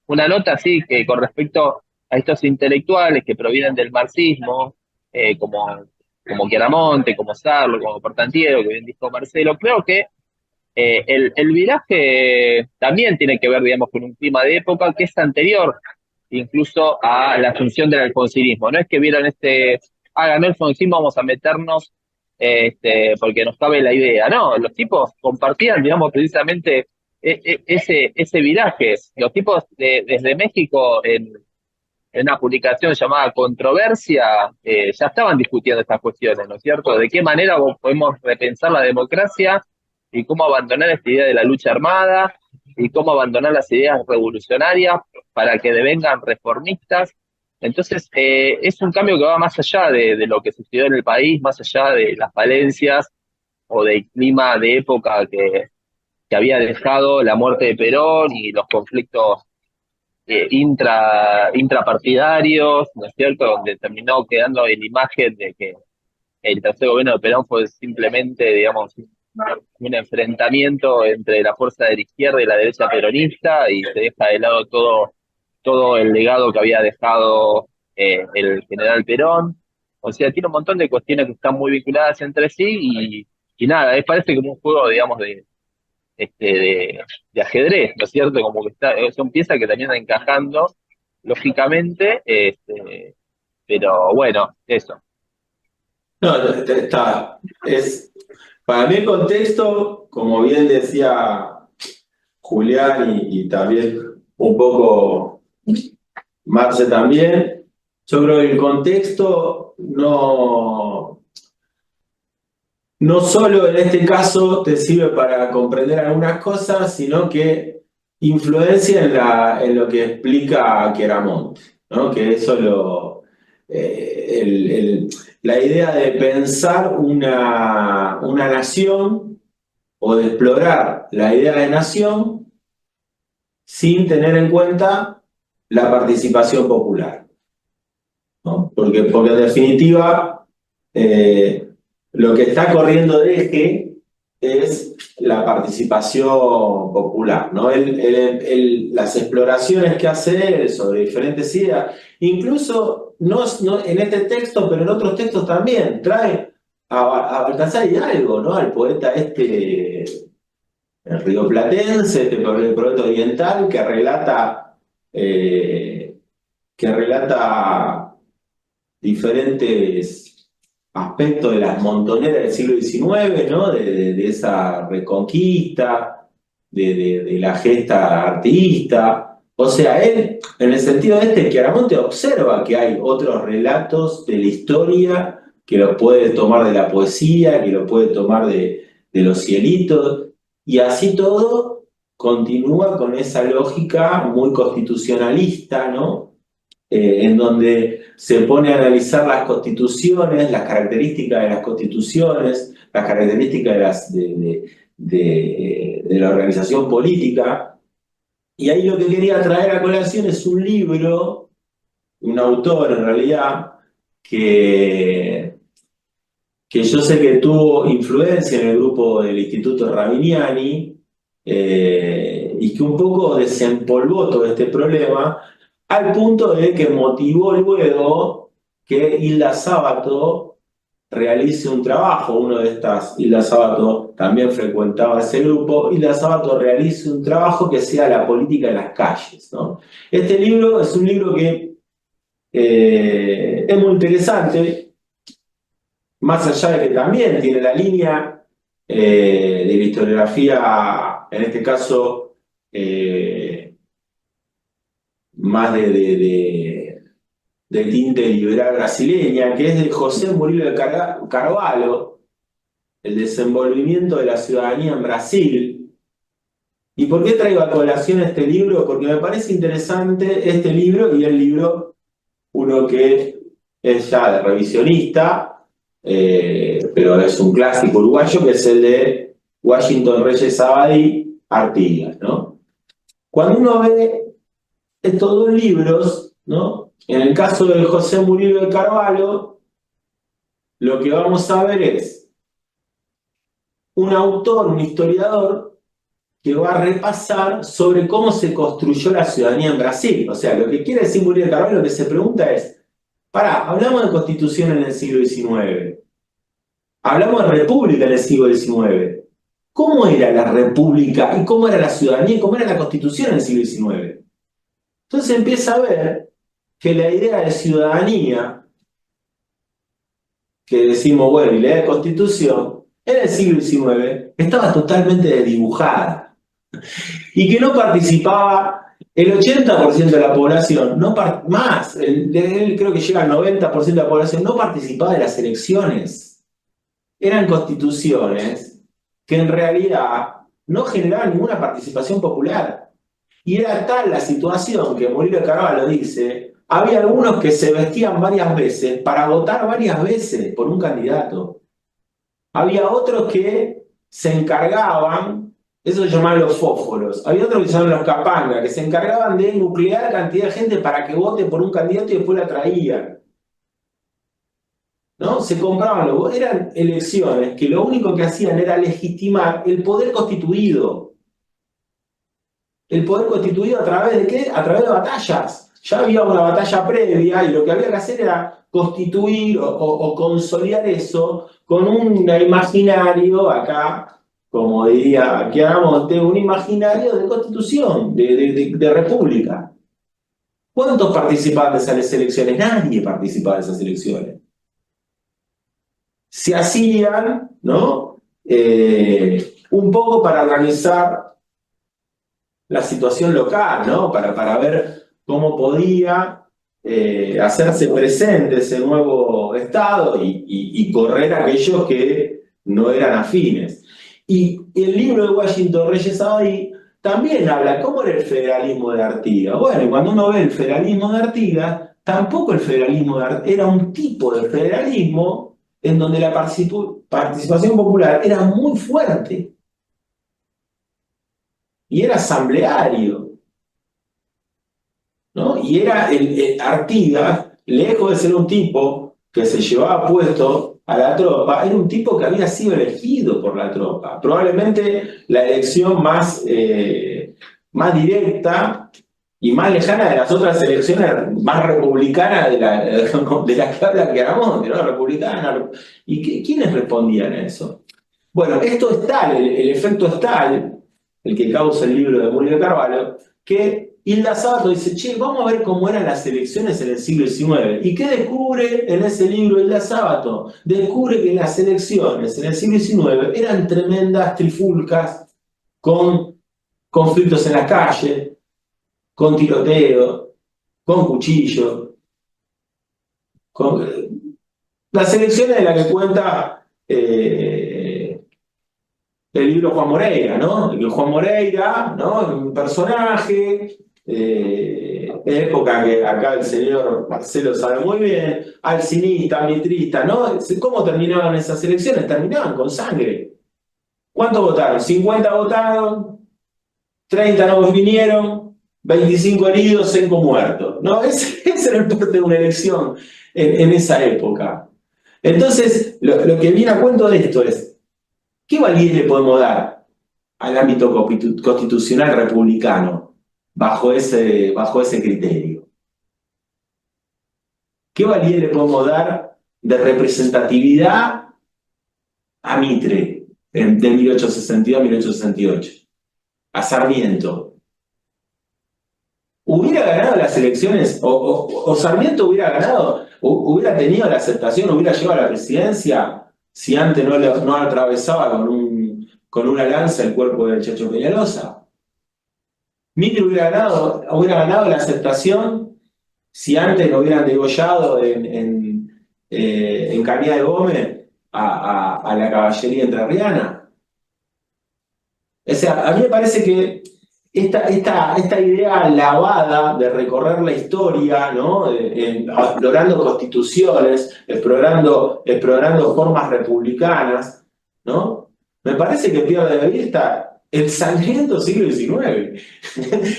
una nota así que con respecto a estos intelectuales que provienen del marxismo, como Chiaramonte, como Sarlo, como Portantiero, que bien dijo Marcelo, creo que el viraje también tiene que ver, digamos, con un clima de época que es anterior incluso a la asunción del alfonsinismo. No es que vieron ganó el alfonsismo, vamos a meternos porque nos cabe la idea. No, los tipos compartían, digamos, precisamente ese viraje. Los tipos desde México, en una publicación llamada Controversia, ya estaban discutiendo estas cuestiones, ¿no es cierto? ¿De qué manera podemos repensar la democracia y cómo abandonar esta idea de la lucha armada y cómo abandonar las ideas revolucionarias para que devengan reformistas? Entonces, es un cambio que va más allá de lo que sucedió en el país, más allá de las falencias o del clima de época que había dejado la muerte de Perón y los conflictos intrapartidarios, ¿no es cierto?, donde terminó quedando en imagen de que el tercer gobierno de Perón fue simplemente, digamos, un enfrentamiento entre la fuerza de la izquierda y la derecha peronista, y se deja de lado todo el legado que había dejado el general Perón. O sea, tiene un montón de cuestiones que están muy vinculadas entre sí, y nada, parece como un juego, digamos, de ajedrez, ¿no es cierto? Como que son piezas que terminan encajando, lógicamente, pero bueno, eso. No, para mí el contexto, como bien decía Julián y también un poco Marce también, yo creo que el contexto no solo en este caso te sirve para comprender algunas cosas, sino que influencia en lo que explica Chiaramonte, ¿no? Que eso la idea de pensar una nación o de explorar la idea de nación sin tener en cuenta la participación popular, ¿no? Porque en definitiva lo que está corriendo de eje es la participación popular, ¿no? Las exploraciones que hace él sobre diferentes ideas, incluso no en este texto, pero en otros textos también, trae a Baltasar Hidalgo, ¿no? Al poeta el rioplatense, el poeta oriental, que relata diferentes aspectos de las montoneras del siglo XIX, ¿no? De esa reconquista, de la gesta artista. O sea, él, en el sentido Chiaramonte observa que hay otros relatos de la historia que lo puede tomar de la poesía, que lo puede tomar de los cielitos, y así todo continúa con esa lógica muy constitucionalista, ¿no? En donde se pone a analizar las constituciones, las características de las constituciones, las características de la organización política. Y ahí lo que quería traer a colación es un libro, un autor en realidad, que yo sé que tuvo influencia en el grupo del Instituto Rabiniani, y que un poco desempolvó todo este problema, al punto de que motivó luego que Hilda Sábato realice un trabajo. Hilda Sábato también frecuentaba ese grupo. Hilda Sábato realice un trabajo que sea la política en las calles, ¿no? Este libro es un libro que es muy interesante, más allá de que también tiene la línea de la historiografía, en este caso, más de tinte liberal brasileña, que es de José Murilo de Carvalho, el desenvolvimiento de la ciudadanía en Brasil. ¿Y por qué traigo a colación este libro? Porque me parece interesante este libro y el libro, uno que es ya de revisionista, pero es un clásico uruguayo, que es el de Washington Reyes Abadí, Artigas, ¿no? Cuando uno ve estos dos libros, ¿no? En el caso de José Murilo de Carvalho, lo que vamos a ver es un autor, un historiador, que va a repasar sobre cómo se construyó la ciudadanía en Brasil. O sea, lo que quiere decir Murilo de Carvalho, lo que se pregunta es, hablamos de constitución en el siglo XIX, hablamos de república en el siglo XIX. ¿Cómo era la república y cómo era la ciudadanía y cómo era la constitución en el siglo XIX? Entonces empieza a ver que la idea de ciudadanía, que decimos, bueno, y la idea de constitución, en el siglo XIX estaba totalmente desdibujada y que no participaba el 80% de la población, creo que llega al 90% de la población, no participaba de las elecciones. Eran constituciones que en realidad no generaban ninguna participación popular. Y era tal la situación que Murilo de Carvalho dice, había algunos que se vestían varias veces para votar varias veces por un candidato. Había otros que se encargaban, eso se llamaban los fósforos, había otros que se llamaban los capangas, que se encargaban de nuclear cantidad de gente para que vote por un candidato y después la traían. ¿No? Se compraban, eran elecciones que lo único que hacían era legitimar el poder constituido. El poder constituido a través de ¿qué? A través de batallas. Ya había una batalla previa y lo que había que hacer era constituir o consolidar eso con un imaginario, acá, como diría Chiaramonte, un imaginario de constitución, de república. ¿Cuántos participaban de esas elecciones? Nadie participaba de esas elecciones. Se hacían, ¿no? Un poco para organizar la situación local, ¿no? Para ver cómo podía hacerse presente ese nuevo Estado y correr a aquellos que no eran afines. Y el libro de Washington Reyes Abadí también habla cómo era el federalismo de Artigas. Bueno, y cuando uno ve el federalismo de Artigas, tampoco el federalismo de Artigas era un tipo de federalismo en donde la participación popular era muy fuerte. Y era asambleario, ¿no? Y era Artigas, lejos de ser un tipo que se llevaba puesto a la tropa, era un tipo que había sido elegido por la tropa. Probablemente la elección más directa y más lejana de las otras elecciones, más republicanas de la que habla Chiaramonte, ¿no? Republicana. ¿Y quiénes respondían a eso? Bueno, esto es tal, el efecto es tal, el que causa el libro de Murilo de Carvalho, que Hilda Sábato dice, che, vamos a ver cómo eran las elecciones en el siglo XIX. ¿Y qué descubre en ese libro Hilda Sábato? Descubre que las elecciones en el siglo XIX eran tremendas trifulcas, con conflictos en la calle, con tiroteo, con cuchillo. Las elecciones de las que cuenta el libro Juan Moreira, ¿no? El Juan Moreira, ¿no? Un personaje, época que acá el señor Marcelo sabe muy bien, alcinista, mitrista, ¿no? ¿Cómo terminaban esas elecciones? Terminaban con sangre. ¿Cuántos votaron? 50 votaron, 30 no vinieron, 25 heridos, 5 muertos, ¿no? Ese era el porte de una elección en esa época. Entonces, lo que viene a cuento de esto es, ¿qué validez le podemos dar al ámbito constitucional republicano bajo ese criterio? ¿Qué validez le podemos dar de representatividad a Mitre de 1862 a 1868? A Sarmiento. ¿Hubiera ganado las elecciones o Sarmiento hubiera ganado, hubiera tenido la aceptación, hubiera llegado a la presidencia si antes no atravesaba con una lanza el cuerpo del Chacho Peñalosa? ¿Mitre hubiera ganado la aceptación si antes no hubieran degollado en Cañada de Gómez a la caballería entrerriana? O sea, a mí me parece que esta idea lavada de recorrer la historia, ¿no? Explorando constituciones, explorando formas republicanas, ¿no? Me parece que pierde de vista el sangriento siglo XIX,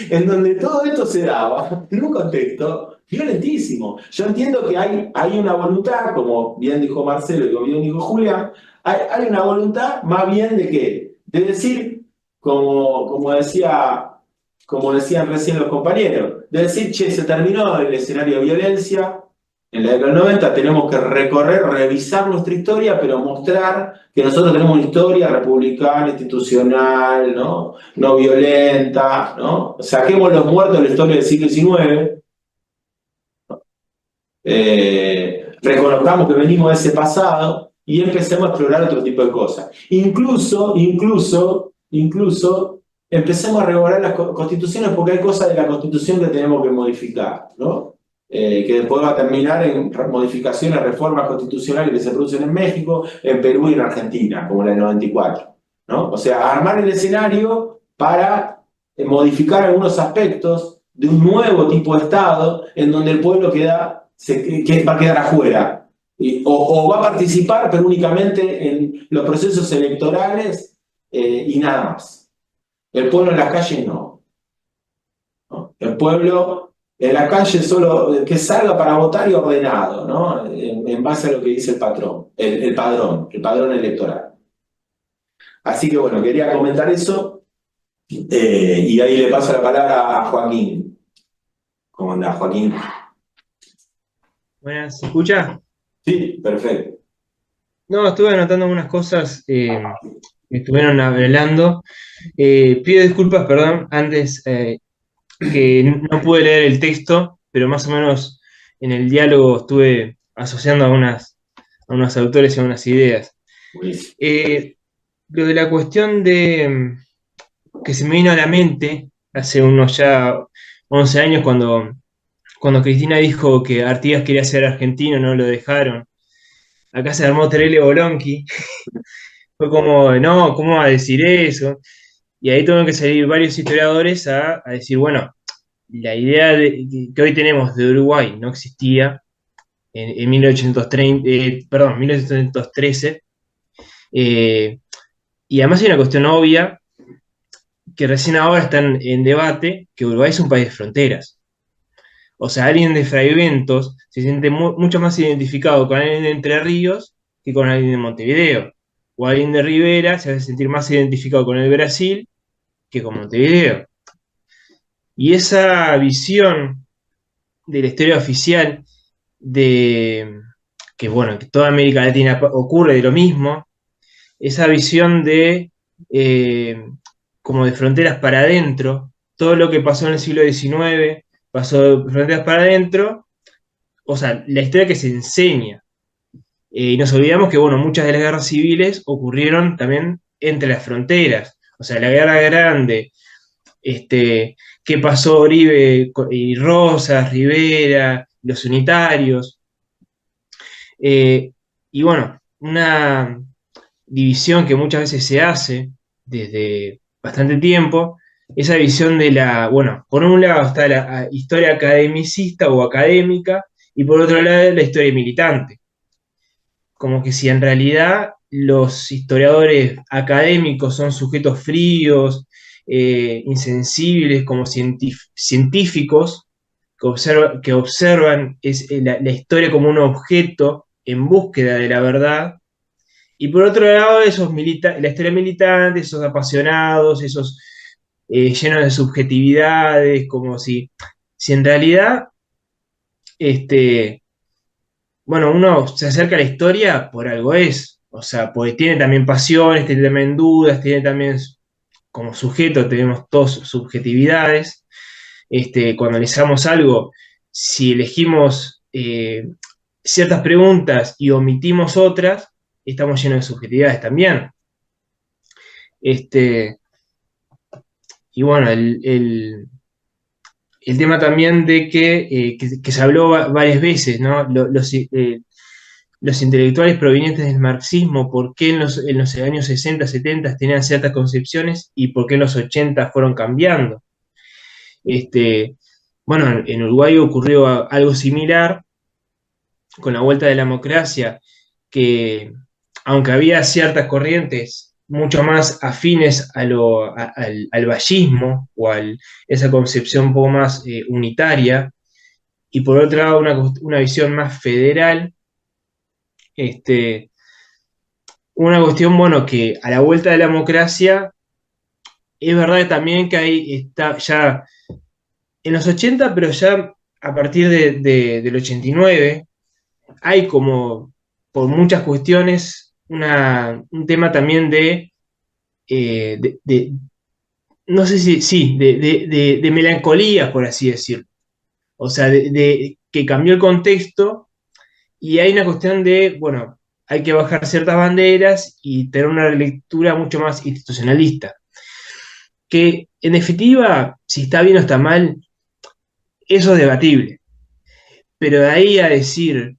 en donde todo esto se daba en un contexto violentísimo. Yo entiendo que hay una voluntad, como bien dijo Marcelo y como bien dijo Julián, hay una voluntad más bien de qué, de decir, como decían recién los compañeros, de decir, che, se terminó el escenario de violencia, en la década del 90 tenemos que recorrer, revisar nuestra historia, pero mostrar que nosotros tenemos una historia republicana, institucional, ¿no? No violenta, ¿no? Saquemos los muertos de la historia del siglo XIX, reconozcamos que venimos de ese pasado y empecemos a explorar otro tipo de cosas. Incluso, empecemos a revocar las constituciones porque hay cosas de la constitución que tenemos que modificar, ¿no? Que después va a terminar en modificaciones, reformas constitucionales que se producen en México, en Perú y en Argentina, como la del 94, ¿no? O sea, armar el escenario para modificar algunos aspectos de un nuevo tipo de Estado en donde el pueblo que va a quedar afuera. O va a participar, pero únicamente en los procesos electorales y nada más. El pueblo en las calles no. ¿No? El pueblo en la calle solo que salga para votar y ordenado, ¿no? En base a lo que dice el patrón, el padrón electoral. Así que bueno, quería comentar eso y ahí le paso la palabra a Joaquín. ¿Cómo andás, Joaquín? Buenas, ¿se escucha? Sí, perfecto. No, estuve anotando algunas cosas que estuvieron hablando. Pido disculpas, perdón, antes que no pude leer el texto, pero más o menos en el diálogo estuve asociando a unos autores y a unas ideas. Lo de la cuestión de que se me vino a la mente hace unos ya 11 años cuando Cristina dijo que Artigas quería ser argentino, no lo dejaron. Acá se armó terrible bolonqui. Fue como, no, ¿cómo va a decir eso? Y ahí tuvieron que salir varios historiadores a decir, bueno, la idea que hoy tenemos de Uruguay no existía en 1913. Y además hay una cuestión obvia que recién ahora están en debate, que Uruguay es un país de fronteras. O sea, alguien de Fraiventos se siente mucho más identificado con alguien de Entre Ríos que con alguien de Montevideo. O alguien de Rivera se hace sentir más identificado con el Brasil que con Montevideo. Y esa visión de la historia oficial de que, bueno, que toda América Latina ocurre de lo mismo, esa visión de como de fronteras para adentro, todo lo que pasó en el siglo XIX pasó de fronteras para adentro, o sea, la historia que se enseña. Y nos olvidamos que, bueno, muchas de las guerras civiles ocurrieron también entre las fronteras. O sea, la Guerra Grande, qué pasó Oribe y Rosas, Rivera, los unitarios. Y bueno, una división que muchas veces se hace desde bastante tiempo, esa división de bueno, por un lado está la historia academicista o académica y por otro lado la historia militante. Como que si en realidad los historiadores académicos son sujetos fríos, insensibles, como científicos, que observan la historia como un objeto en búsqueda de la verdad, y por otro lado la historia militante, esos apasionados, esos llenos de subjetividades, como si en realidad bueno, uno se acerca a la historia por algo es, o sea, porque tiene también pasiones, tiene también dudas, tiene también, como sujeto, tenemos todas subjetividades. Cuando analizamos algo, si elegimos ciertas preguntas y omitimos otras, estamos llenos de subjetividades también. Y bueno, el tema también de que se habló varias veces, ¿no? Los intelectuales provenientes del marxismo, por qué en los años 60, 70 tenían ciertas concepciones y por qué en los 80 fueron cambiando. Bueno, en Uruguay ocurrió algo similar con la vuelta de la democracia, que aunque había ciertas corrientes mucho más afines al vallismo o esa concepción un poco más unitaria, y por otro lado una visión más federal, este, una cuestión, bueno, que a la vuelta de la democracia, es verdad también que ahí está ya en los 80, pero ya a partir del 89, hay como, por muchas cuestiones, un tema también de no sé si, sí, de melancolía, por así decirlo. O sea, que cambió el contexto y hay una cuestión de, bueno, hay que bajar ciertas banderas y tener una lectura mucho más institucionalista. Que en definitiva, si está bien o está mal, eso es debatible. Pero de ahí a decir,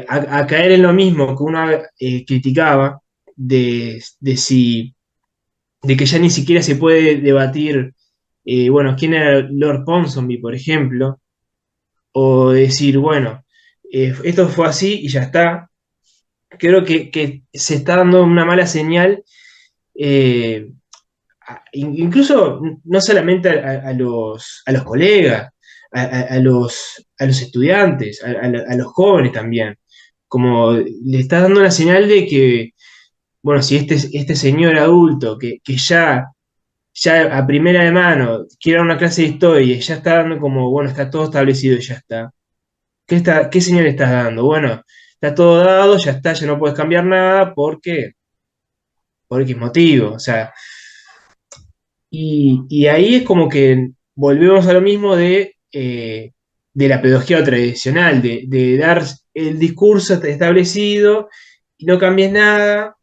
a caer en lo mismo que uno criticaba, de que ya ni siquiera se puede debatir, bueno, quién era Lord Ponsonby, por ejemplo, o decir, bueno, esto fue así y ya está. Creo que se está dando una mala señal, eh, incluso no solamente a los colegas, a los estudiantes, a los jóvenes también, como le está dando una señal de que, bueno, si este señor adulto que ya a primera de mano quiere dar una clase de historia y ya está dando como, bueno, está todo establecido y ya está. ¿Qué señal estás dando? Bueno, está todo dado, ya está, ya no puedes cambiar nada por X motivo. O sea, y ahí es como que volvemos a lo mismo de la pedagogía tradicional, de dar el discurso establecido y no cambies nada.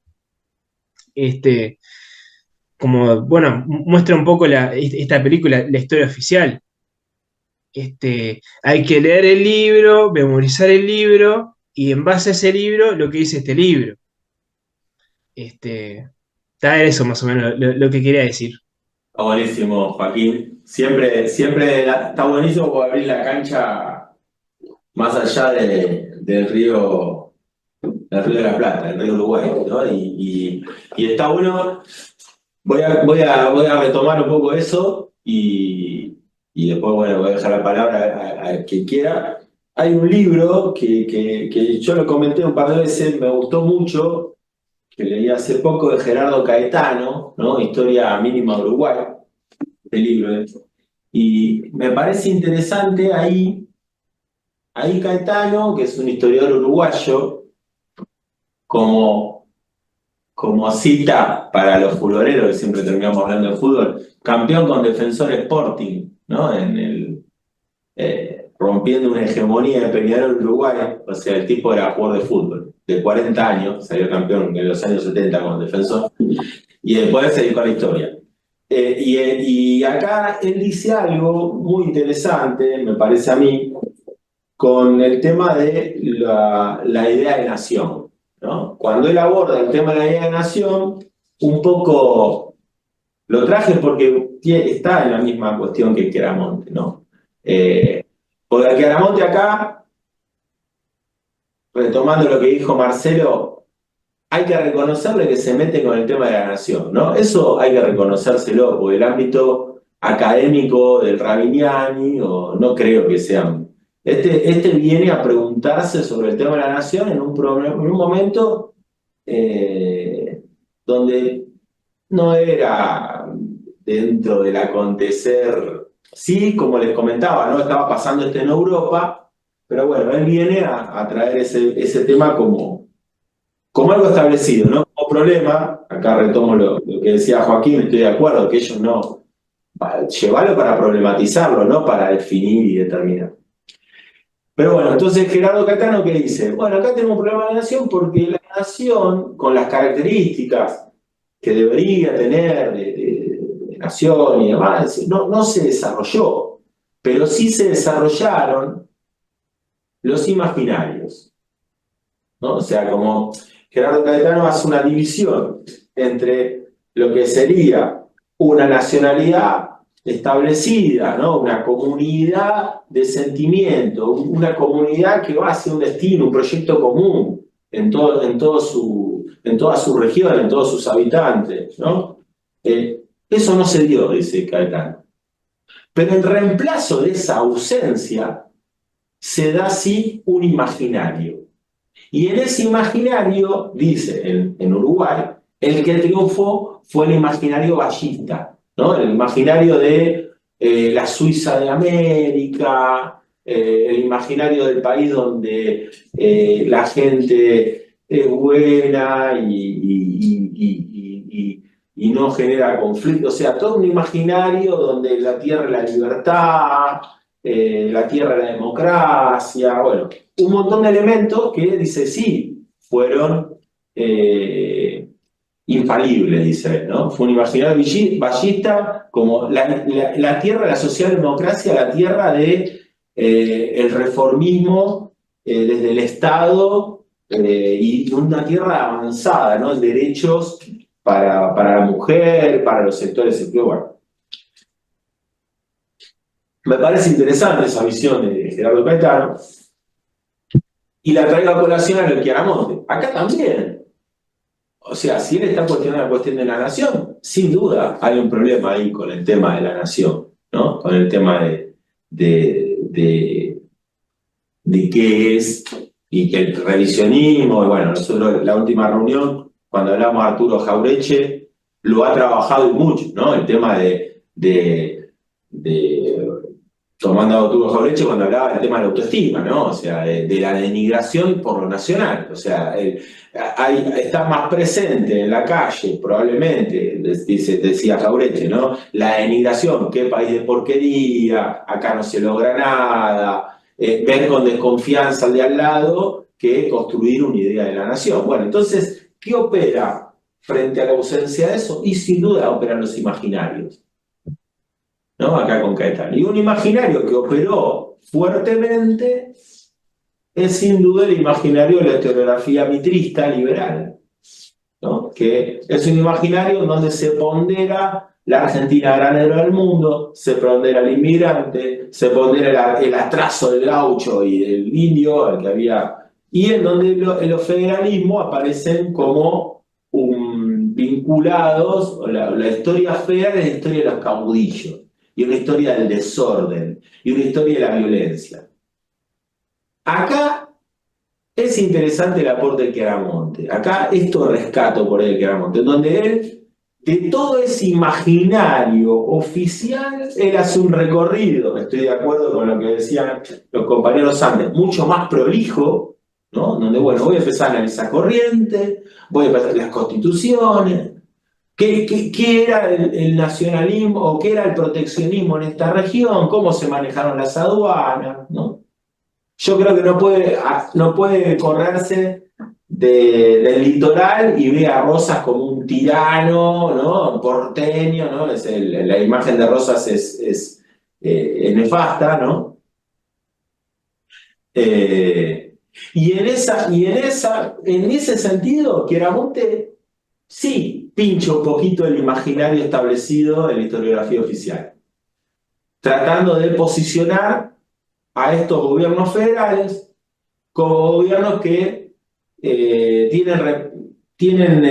Este, como, bueno, muestra un poco esta película, la historia oficial. Hay que leer el libro, memorizar el libro, y en base a ese libro, lo que dice este libro. Está eso más o menos lo que quería decir. Está buenísimo, Joaquín. Siempre está buenísimo poder abrir la cancha más allá del río de la Plata, del río Uruguay, ¿no? Y está bueno. Voy a retomar un poco eso y después, bueno, voy a dejar la palabra a quien quiera. Hay un libro que yo lo comenté un par de veces, me gustó mucho, que leí hace poco, de Gerardo Caetano, ¿no? Historia mínima de Uruguay, este libro. Y me parece interesante ahí Caetano, que es un historiador uruguayo, como cita para los futboleros, que siempre terminamos hablando de fútbol, campeón con Defensor Sporting, ¿no? Rompiendo una hegemonía de Peñarol Uruguay. O sea, el tipo era jugador de fútbol, de 40 años, salió campeón en los años 70 con Defensor, y después se dedicó a la historia. Y acá él dice algo muy interesante, me parece a mí, con el tema de la idea de nación, ¿no? Cuando él aborda el tema de la idea de nación, un poco lo traje porque está en la misma cuestión que Chiaramonte, ¿no? Porque Chiaramonte acá, retomando lo que dijo Marcelo, hay que reconocerle que se mete con el tema de la nación, ¿no? Eso hay que reconocérselo, porque el ámbito académico del Rabiniani, o no creo que sea. Este viene a preguntarse sobre el tema de la nación en un momento donde no era dentro del acontecer, sí, como les comentaba, ¿no? Estaba pasando en Europa, pero bueno, él viene a traer ese tema como algo establecido, ¿no? Como problema, acá retomo lo que decía Joaquín, estoy de acuerdo, que ellos no, llevarlo para problematizarlo, no para definir y determinar. Pero bueno, entonces Gerardo Caetano, ¿qué dice? Bueno, acá tenemos un problema de la nación porque la nación, con las características que debería tener de nación y demás, no se desarrolló, pero sí se desarrollaron los imaginarios, ¿no? O sea, como Gerardo Caetano hace una división entre lo que sería una nacionalidad establecida, ¿no? Una comunidad de sentimiento, una comunidad que va hacia un destino, un proyecto común, en toda su región, en todos sus habitantes, ¿no? Eso no se dio, dice Caetano. Pero en reemplazo de esa ausencia, se da sí un imaginario. Y en ese imaginario, dice en Uruguay, el que triunfó fue el imaginario ballista, ¿no? El imaginario de la Suiza de América, el imaginario del país donde la gente es buena y no genera conflicto. O sea, todo un imaginario donde la tierra es la libertad, la tierra es la democracia, bueno, un montón de elementos que dice, sí, fueron infalibles, dice él, ¿no? Fue un imaginario ballista como la tierra de la socialdemocracia, la tierra de el reformismo desde el Estado y una tierra avanzada, ¿no? En derechos para la mujer, para los sectores seculares. Bueno, me parece interesante esa visión de Gerardo Caetano y la traigo a colación a lo que Chiaramonte. Acá también. O sea, si él está cuestionando la cuestión de la nación, sin duda hay un problema ahí con el tema de la nación, ¿no? Con el tema de qué es y que el revisionismo, y bueno, nosotros la última reunión, cuando hablamos de Arturo Jauretche, lo ha trabajado y mucho, ¿no? El tema tomando a Arturo Jauretche cuando hablaba del tema de la autoestima, ¿no? O sea, de la denigración por lo nacional. O sea, está más presente en la calle, probablemente, decía Jauretche, ¿no? La denigración, qué país de porquería, acá no se logra nada, ver con desconfianza al de al lado, que construir una idea de la nación. Bueno, entonces, ¿qué opera frente a la ausencia de eso? Y sin duda operan los imaginarios, ¿no? Acá con Caetano. Y un imaginario que operó fuertemente es sin duda el imaginario de la historiografía mitrista liberal, ¿no? Que es un imaginario en donde se pondera la Argentina granero del mundo, se pondera el inmigrante, se pondera el atraso del gaucho y del indio, el que había, y en donde los federalismos aparecen como vinculados, la historia federal es la historia de los caudillos, y una historia del desorden, y una historia de la violencia. Acá es interesante el aporte de Chiaramonte. Acá esto rescato por el Chiaramonte, donde él, de todo ese imaginario oficial, él hace un recorrido, estoy de acuerdo con lo que decían los compañeros antes, mucho más prolijo, ¿no? Donde, bueno, voy a empezar a analizar corriente, voy a empezar las constituciones, ¿qué era el nacionalismo o qué era el proteccionismo en esta región? ¿Cómo se manejaron las aduanas? ¿No? Yo creo que no puede correrse del litoral y ve a Rosas como un tirano, ¿no? Porteño, ¿no? La imagen de Rosas es nefasta, ¿no? Y en ese sentido, Chiaramonte sí pincha un poquito el imaginario establecido en la historiografía oficial, tratando de posicionar a estos gobiernos federales como gobiernos que tienen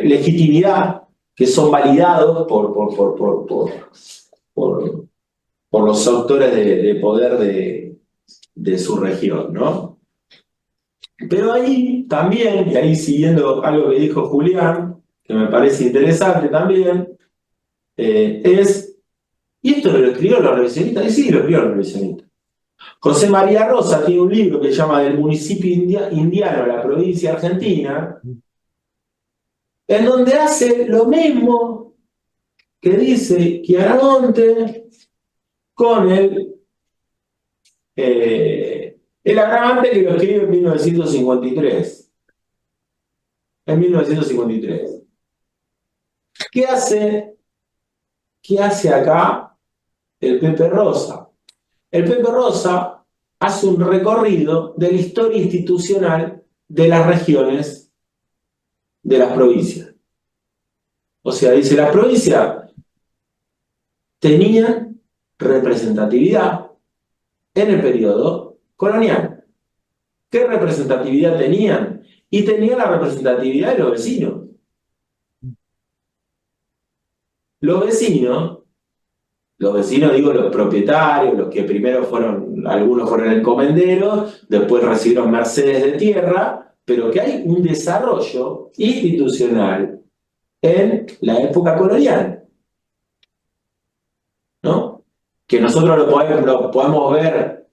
legitimidad, que son validados por los autores de poder de su región, ¿no? Pero ahí también, y ahí siguiendo algo que dijo Julián, que me parece interesante también, ¿y esto lo escribieron los revisionistas? Y sí, lo escribieron los revisionistas. José María Rosa tiene un libro que se llama Del municipio indiano a la provincia argentina, en donde hace lo mismo que dice Chiaramonte con el agravante que lo escribe en 1953. En 1953. ¿Qué hace acá el Pepe Rosa? El Pepe Rosa hace un recorrido de la historia institucional de las regiones, de las provincias. O sea, dice, las provincias tenían representatividad en el periodo colonial. ¿Qué representatividad tenían? y tenía la representatividad de los vecinos. Los vecinos, digo, los propietarios, los que primero fueron, algunos fueron encomenderos, después recibieron mercedes de tierra, pero que hay un desarrollo institucional en la época colonial, ¿no? Que nosotros lo podemos ver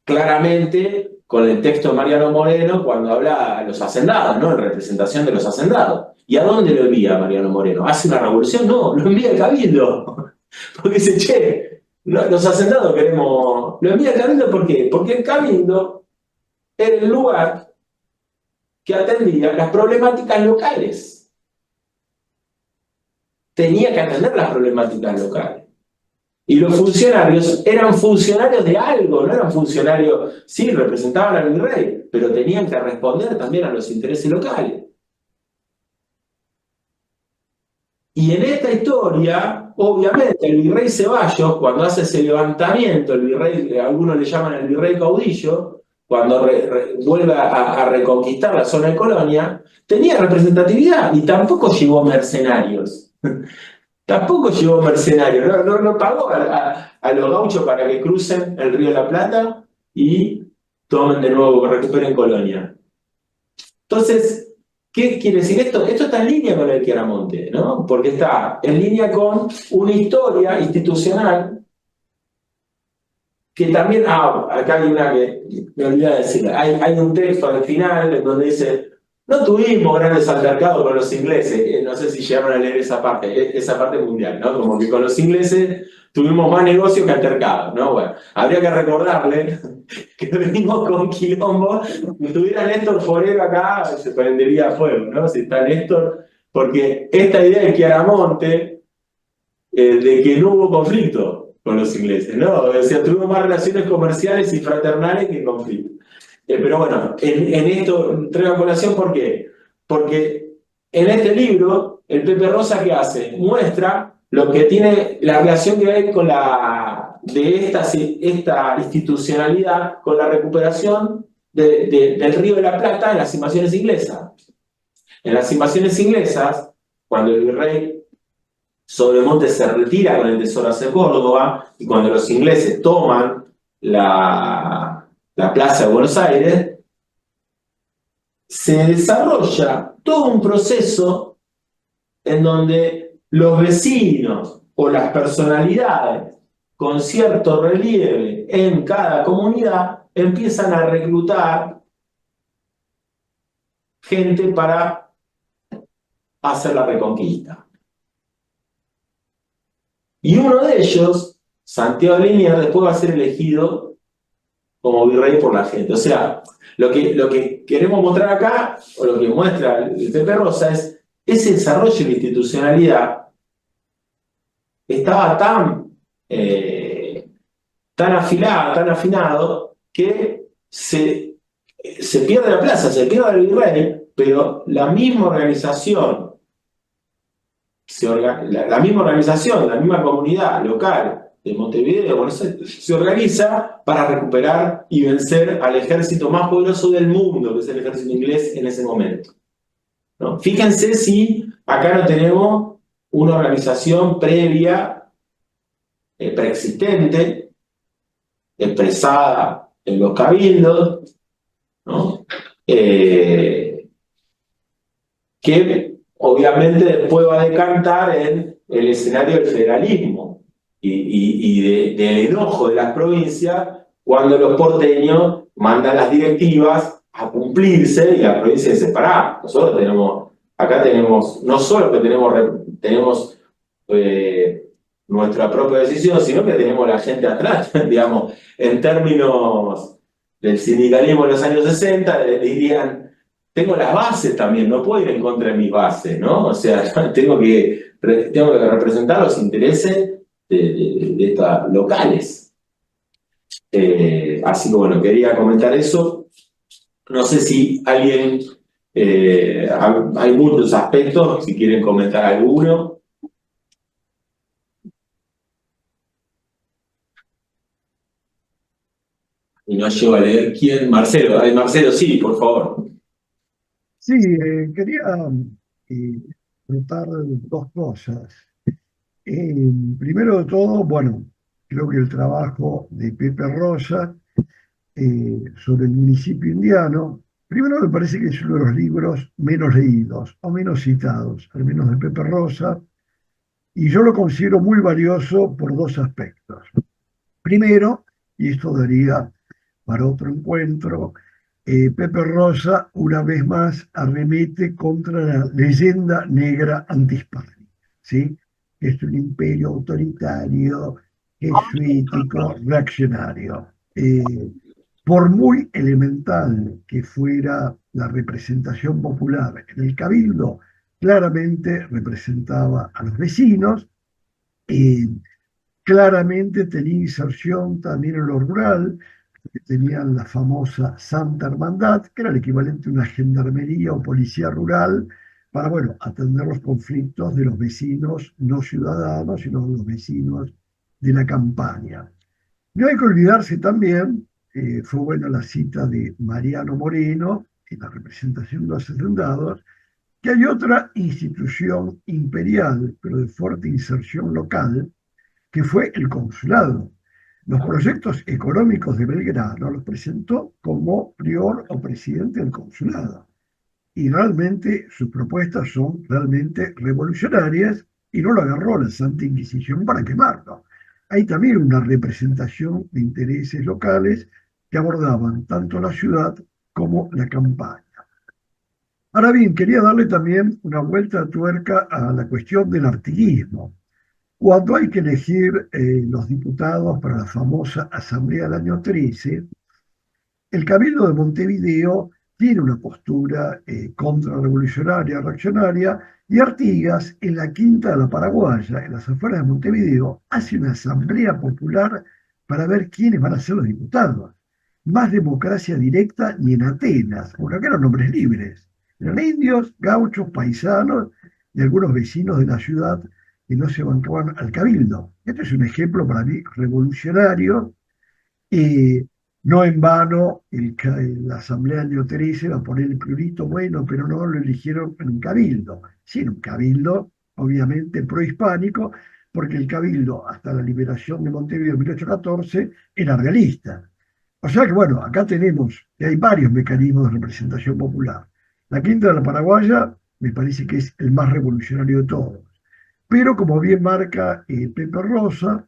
claramente con el texto de Mariano Moreno cuando habla de los hacendados, ¿no? En representación de los hacendados. ¿Y a dónde lo envía Mariano Moreno? ¿Hace una revolución? No, lo envía al Cabildo. Porque dice, che, los hacendados queremos... Lo envía al Cabildo, ¿por qué? Porque el Cabildo era el lugar que atendía las problemáticas locales. Tenía que atender las problemáticas locales. Y los funcionarios eran funcionarios de algo, no eran funcionarios, sí, representaban al virrey, pero tenían que responder también a los intereses locales. Y en esta historia, obviamente, el virrey Ceballos, cuando hace ese levantamiento, el virrey, algunos le llaman el virrey caudillo, cuando vuelve a reconquistar la zona de Colonia, tenía representatividad y tampoco llevó mercenarios. Tampoco llevó mercenarios, no pagó a los gauchos para que crucen el río de la Plata y tomen de nuevo, recuperen Colonia. Entonces, ¿qué quiere decir esto? Esto está en línea con el Chiaramonte, ¿no? Porque está en línea con una historia institucional que también, acá hay una que me olvidé de decir, hay un texto al final en donde dice, no tuvimos grandes altercados con los ingleses, no sé si llegaron a leer esa parte mundial, ¿no? Como que con los ingleses tuvimos más negocio que altercados, ¿no? Bueno, habría que recordarle que venimos con quilombo, si tuviera Néstor Forero acá, se prendería fuego, ¿no? Si está Néstor, porque esta idea de Chiaramonte, de que no hubo conflicto con los ingleses, ¿no? O sea, tuvimos más relaciones comerciales y fraternales que conflictos. Pero bueno, en esto traigo a colación, ¿por qué? Porque en este libro, el Pepe Rosa, ¿qué hace? Muestra lo que tiene, la relación que hay con esta institucionalidad con la recuperación del Río de la Plata en las invasiones inglesas. En las invasiones inglesas, cuando el virrey Sobremonte se retira con el tesoro hacia Córdoba, y cuando los ingleses toman la plaza de Buenos Aires, se desarrolla todo un proceso en donde los vecinos o las personalidades con cierto relieve en cada comunidad empiezan a reclutar gente para hacer la reconquista. Y uno de ellos, Santiago de Liniers, después va a ser elegido como virrey por la gente. O sea, lo que queremos mostrar acá, o lo que muestra el Pepe Rosa, es ese desarrollo de la institucionalidad estaba tan afilado, tan afinado, que se pierde la plaza, se pierde el virrey, pero la misma organización, la misma comunidad local de Montevideo, Buenos Aires, se organiza para recuperar y vencer al ejército más poderoso del mundo, que es el ejército inglés en ese momento, ¿no? Fíjense si acá no tenemos una organización previa, preexistente, expresada en los cabildos, ¿no? Que obviamente después va a decantar en el escenario del federalismo y del enojo de las provincias cuando los porteños mandan las directivas a cumplirse y la provincia dice, pará, nosotros acá tenemos, no solo que tenemos nuestra propia decisión, sino que tenemos la gente atrás, digamos, en términos del sindicalismo de los años 60, dirían, tengo las bases también, no puedo ir en contra de mis bases, ¿no? O sea, tengo que representar los intereses de estas locales. Así que bueno, quería comentar eso. No sé si alguien, hay muchos aspectos, si quieren comentar alguno. Y no llego a leer quién. Marcelo, Marcelo, sí, por favor. Sí, quería tratar dos cosas. Primero de todo, bueno, creo que el trabajo de Pepe Rosa sobre el municipio indiano, primero me parece que es uno de los libros menos leídos o menos citados, al menos de Pepe Rosa, y yo lo considero muy valioso por dos aspectos. Primero, y esto daría para otro encuentro, Pepe Rosa una vez más arremete contra la leyenda negra antihispánica, ¿sí? Es un imperio autoritario, jesuítico, reaccionario. Por muy elemental que fuera la representación popular en el Cabildo, claramente representaba a los vecinos, eh, claramente tenía inserción también en lo rural, que tenían la famosa Santa Hermandad, que era el equivalente a una gendarmería o policía rural, para, bueno, atender los conflictos de los vecinos no ciudadanos, sino de los vecinos de la campaña. No hay que olvidarse también, fue buena la cita de Mariano Moreno en la representación de los hacendados, que hay otra institución imperial, pero de fuerte inserción local, que fue el consulado. Los proyectos económicos de Belgrano los presentó como prior o presidente del consulado. Y realmente sus propuestas son realmente revolucionarias y no lo agarró la Santa Inquisición para quemarlo. Hay también una representación de intereses locales que abordaban tanto la ciudad como la campaña. Ahora bien, quería darle también una vuelta de tuerca a la cuestión del artiguismo. Cuando hay que elegir los diputados para la famosa Asamblea del año 13, el Cabildo de Montevideo tiene una postura contrarrevolucionaria, reaccionaria, y Artigas, en la Quinta de la Paraguaya, en las afueras de Montevideo, hace una asamblea popular para ver quiénes van a ser los diputados. Más democracia directa ni en Atenas, porque acá eran hombres libres. Eran indios, gauchos, paisanos y algunos vecinos de la ciudad que no se bancaban al Cabildo. Este es un ejemplo para mí revolucionario. No en vano, la Asamblea del año 13 va a poner el prurito, bueno, pero no lo eligieron en un cabildo. Sí, en un cabildo, obviamente, prohispánico, porque el cabildo, hasta la liberación de Montevideo en 1814, era realista. O sea que, bueno, acá tenemos que hay varios mecanismos de representación popular. La Quinta de la Paraguaya me parece que es el más revolucionario de todos. Pero, como bien marca Pepe Rosa,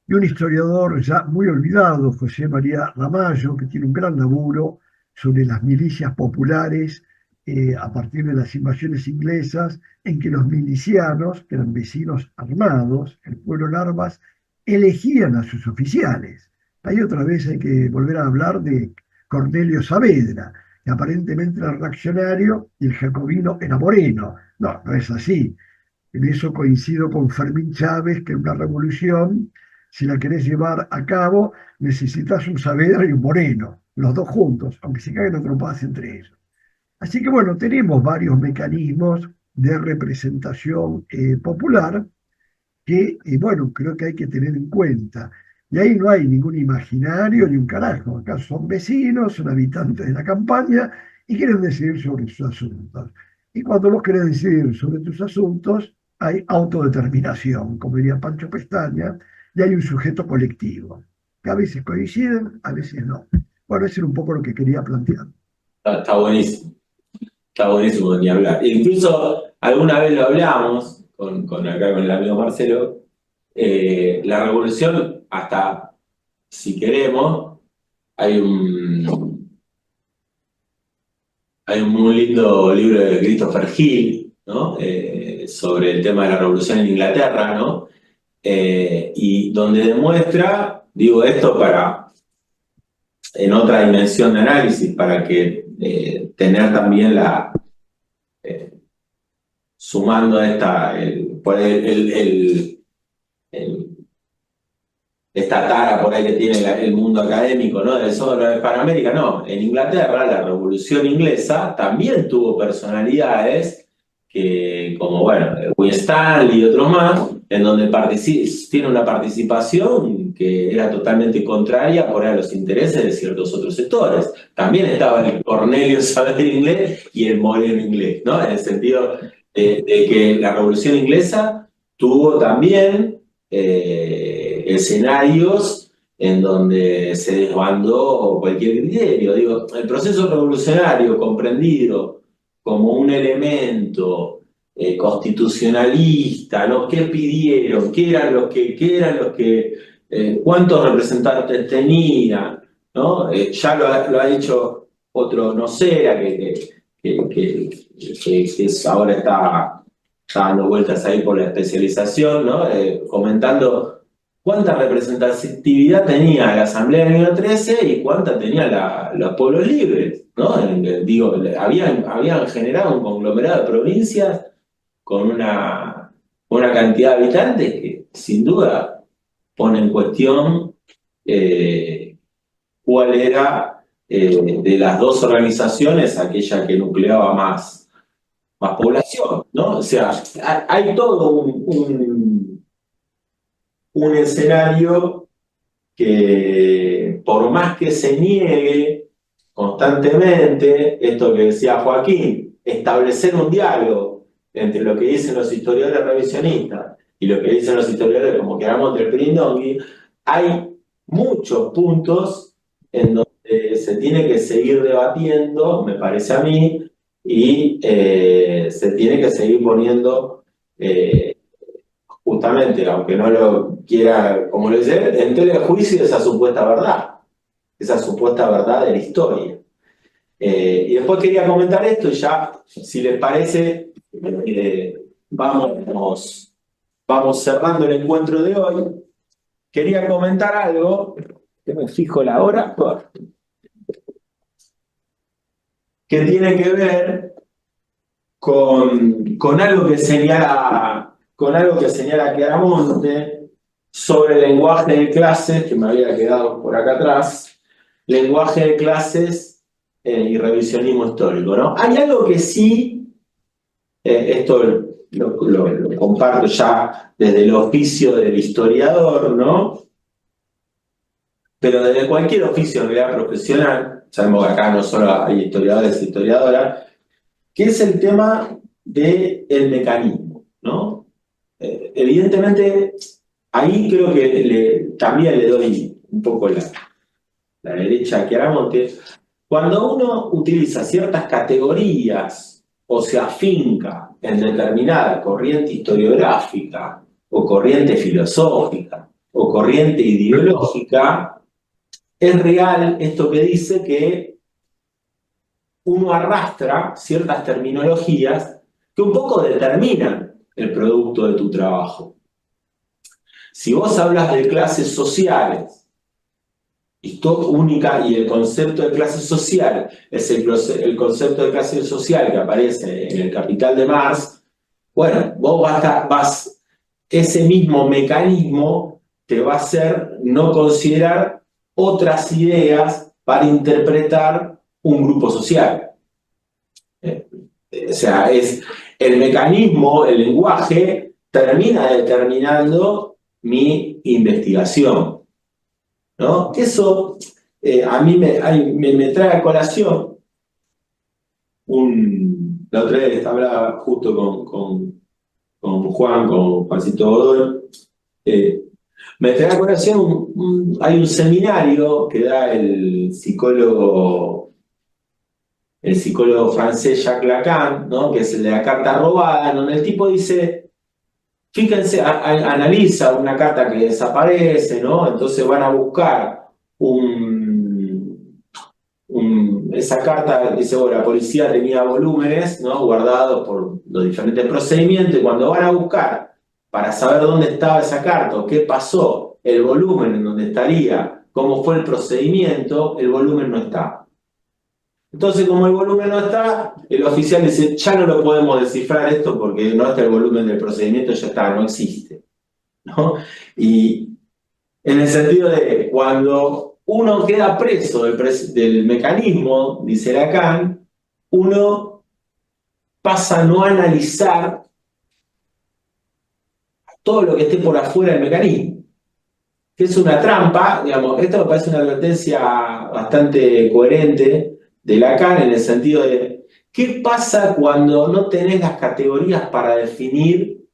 y un historiador ya muy olvidado, José María Ramallo, que tiene un gran laburo sobre las milicias populares a partir de las invasiones inglesas, en que los milicianos, que eran vecinos armados, el pueblo en armas, elegían a sus oficiales. Ahí otra vez hay que volver a hablar de Cornelio Saavedra, que aparentemente era reaccionario y el jacobino era Moreno. No, no es así. En eso coincido con Fermín Chávez, que en una revolución, si la querés llevar a cabo, necesitas un Saavedra y un Moreno, los dos juntos, aunque se caigan a trompadas entre ellos. Así que bueno, tenemos varios mecanismos de representación popular que, bueno, creo que hay que tener en cuenta. Y ahí no hay ningún imaginario ni un carajo. Acá son vecinos, son habitantes de la campaña y quieren decidir sobre sus asuntos. Y cuando vos querés decidir sobre tus asuntos, hay autodeterminación, como diría Pancho Pestaña, y hay un sujeto colectivo, que a veces coinciden, a veces no. Bueno, eso era un poco lo que quería plantear. Está buenísimo. Está buenísimo ni hablar. Incluso alguna vez lo hablamos acá con el amigo Marcelo. La revolución, hasta si queremos, hay un muy lindo libro de Christopher Hill, ¿no? Sobre el tema de la revolución en Inglaterra, ¿no? Y donde demuestra, digo esto en otra dimensión de análisis, para que tener también sumando a esta tara por ahí que tiene el mundo académico, ¿no? Del solo de Hispanoamérica, no. En Inglaterra, la Revolución Inglesa también tuvo personalidades que, como, bueno, Will Stanley y otros más, en donde tiene una participación que era totalmente contraria por a los intereses de ciertos otros sectores. También estaba el Cornelio Saber inglés y el Moreno inglés, ¿no? En el sentido de que la Revolución Inglesa tuvo también escenarios en donde se desbandó cualquier criterio. Digo, el proceso revolucionario comprendido como un elemento constitucionalista, ¿no? ¿Qué pidieron? ¿Qué eran los que cuántos representantes tenían? ¿No? Ya lo ha dicho otro Nocera, que ahora está dando vueltas ahí por la especialización, ¿no? Comentando cuánta representatividad tenía la Asamblea del año 13 y cuánta tenía los pueblos libres, ¿no? Digo, habían generado un conglomerado de provincias con una cantidad de habitantes que sin duda pone en cuestión cuál era de las dos organizaciones aquella que nucleaba más población, ¿no? O sea, hay todo un escenario que por más que se niegue constantemente, esto que decía Joaquín, establecer un diálogo entre lo que dicen los historiadores revisionistas y lo que dicen los historiadores como queramos del Pirindongui, hay muchos puntos en donde se tiene que seguir debatiendo, me parece a mí, y se tiene que seguir poniendo justamente, aunque no lo quiera, como lo dice, en tela de juicio esa supuesta verdad de la historia. Y después quería comentar esto y ya, si les parece, vamos cerrando el encuentro de hoy. Quería comentar algo, que me fijo la hora, que tiene que ver con algo que señala Chiaramonte sobre el lenguaje de clases, que me había quedado por acá atrás, lenguaje de clases y revisionismo histórico, ¿no? Hay algo que sí, esto lo comparto ya desde el oficio del historiador, ¿no? Pero desde cualquier oficio en realidad profesional, sabemos que acá no solo hay historiadores e historiadoras, que es el tema del mecanismo, ¿no? Evidentemente, ahí creo que también le doy un poco la derecha a Chiaramonte. Cuando uno utiliza ciertas categorías o se afinca en determinada corriente historiográfica o corriente filosófica o corriente ideológica, es real esto que dice que uno arrastra ciertas terminologías que un poco determinan el producto de tu trabajo. Si vos hablas de clases sociales, única, y el concepto de clase social es el concepto de clase social que aparece en el Capital de Marx, bueno, vos ese mismo mecanismo te va a hacer no considerar otras ideas para interpretar un grupo social. O sea, es el mecanismo, el lenguaje, termina determinando mi investigación, ¿no? Eso a mí me trae a colación. La otra vez hablaba justo con Juancito Godoy. Me trae a colación, hay un seminario que da el psicólogo francés Jacques Lacan, ¿no? Que es el de la carta robada, donde el tipo dice, fíjense, analiza una carta que desaparece, ¿no? Entonces van a buscar esa carta, dice, bueno, la policía tenía volúmenes, ¿no? Guardados por los diferentes procedimientos, y cuando van a buscar para saber dónde estaba esa carta o qué pasó, el volumen en donde estaría, cómo fue el procedimiento, el volumen no está. Entonces, como el volumen no está, el oficial dice, ya no lo podemos descifrar esto porque no está el volumen del procedimiento, ya está, no existe, ¿no? Y en el sentido de cuando uno queda preso del mecanismo, dice Lacan, uno pasa a no analizar todo lo que esté por afuera del mecanismo. Que es una trampa, digamos, esto me parece una advertencia bastante coherente de Lacan en el sentido de ¿qué pasa cuando no tenés las categorías para definir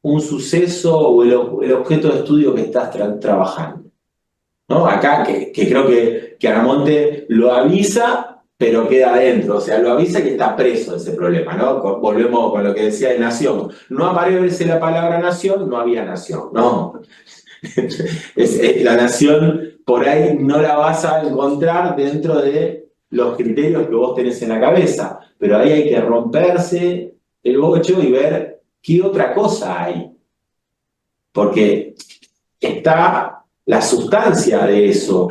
un suceso o el objeto de estudio que estás trabajando? ¿No? Acá, que creo que Aramonte lo avisa, pero queda adentro, o sea, lo avisa que está preso de ese problema, ¿no? Volvemos con lo que decía de nación. No aparece la palabra nación, no había nación, no. La nación por ahí no la vas a encontrar dentro de los criterios que vos tenés en la cabeza, pero ahí hay que romperse el bocho y ver qué otra cosa hay. Porque está la sustancia de eso,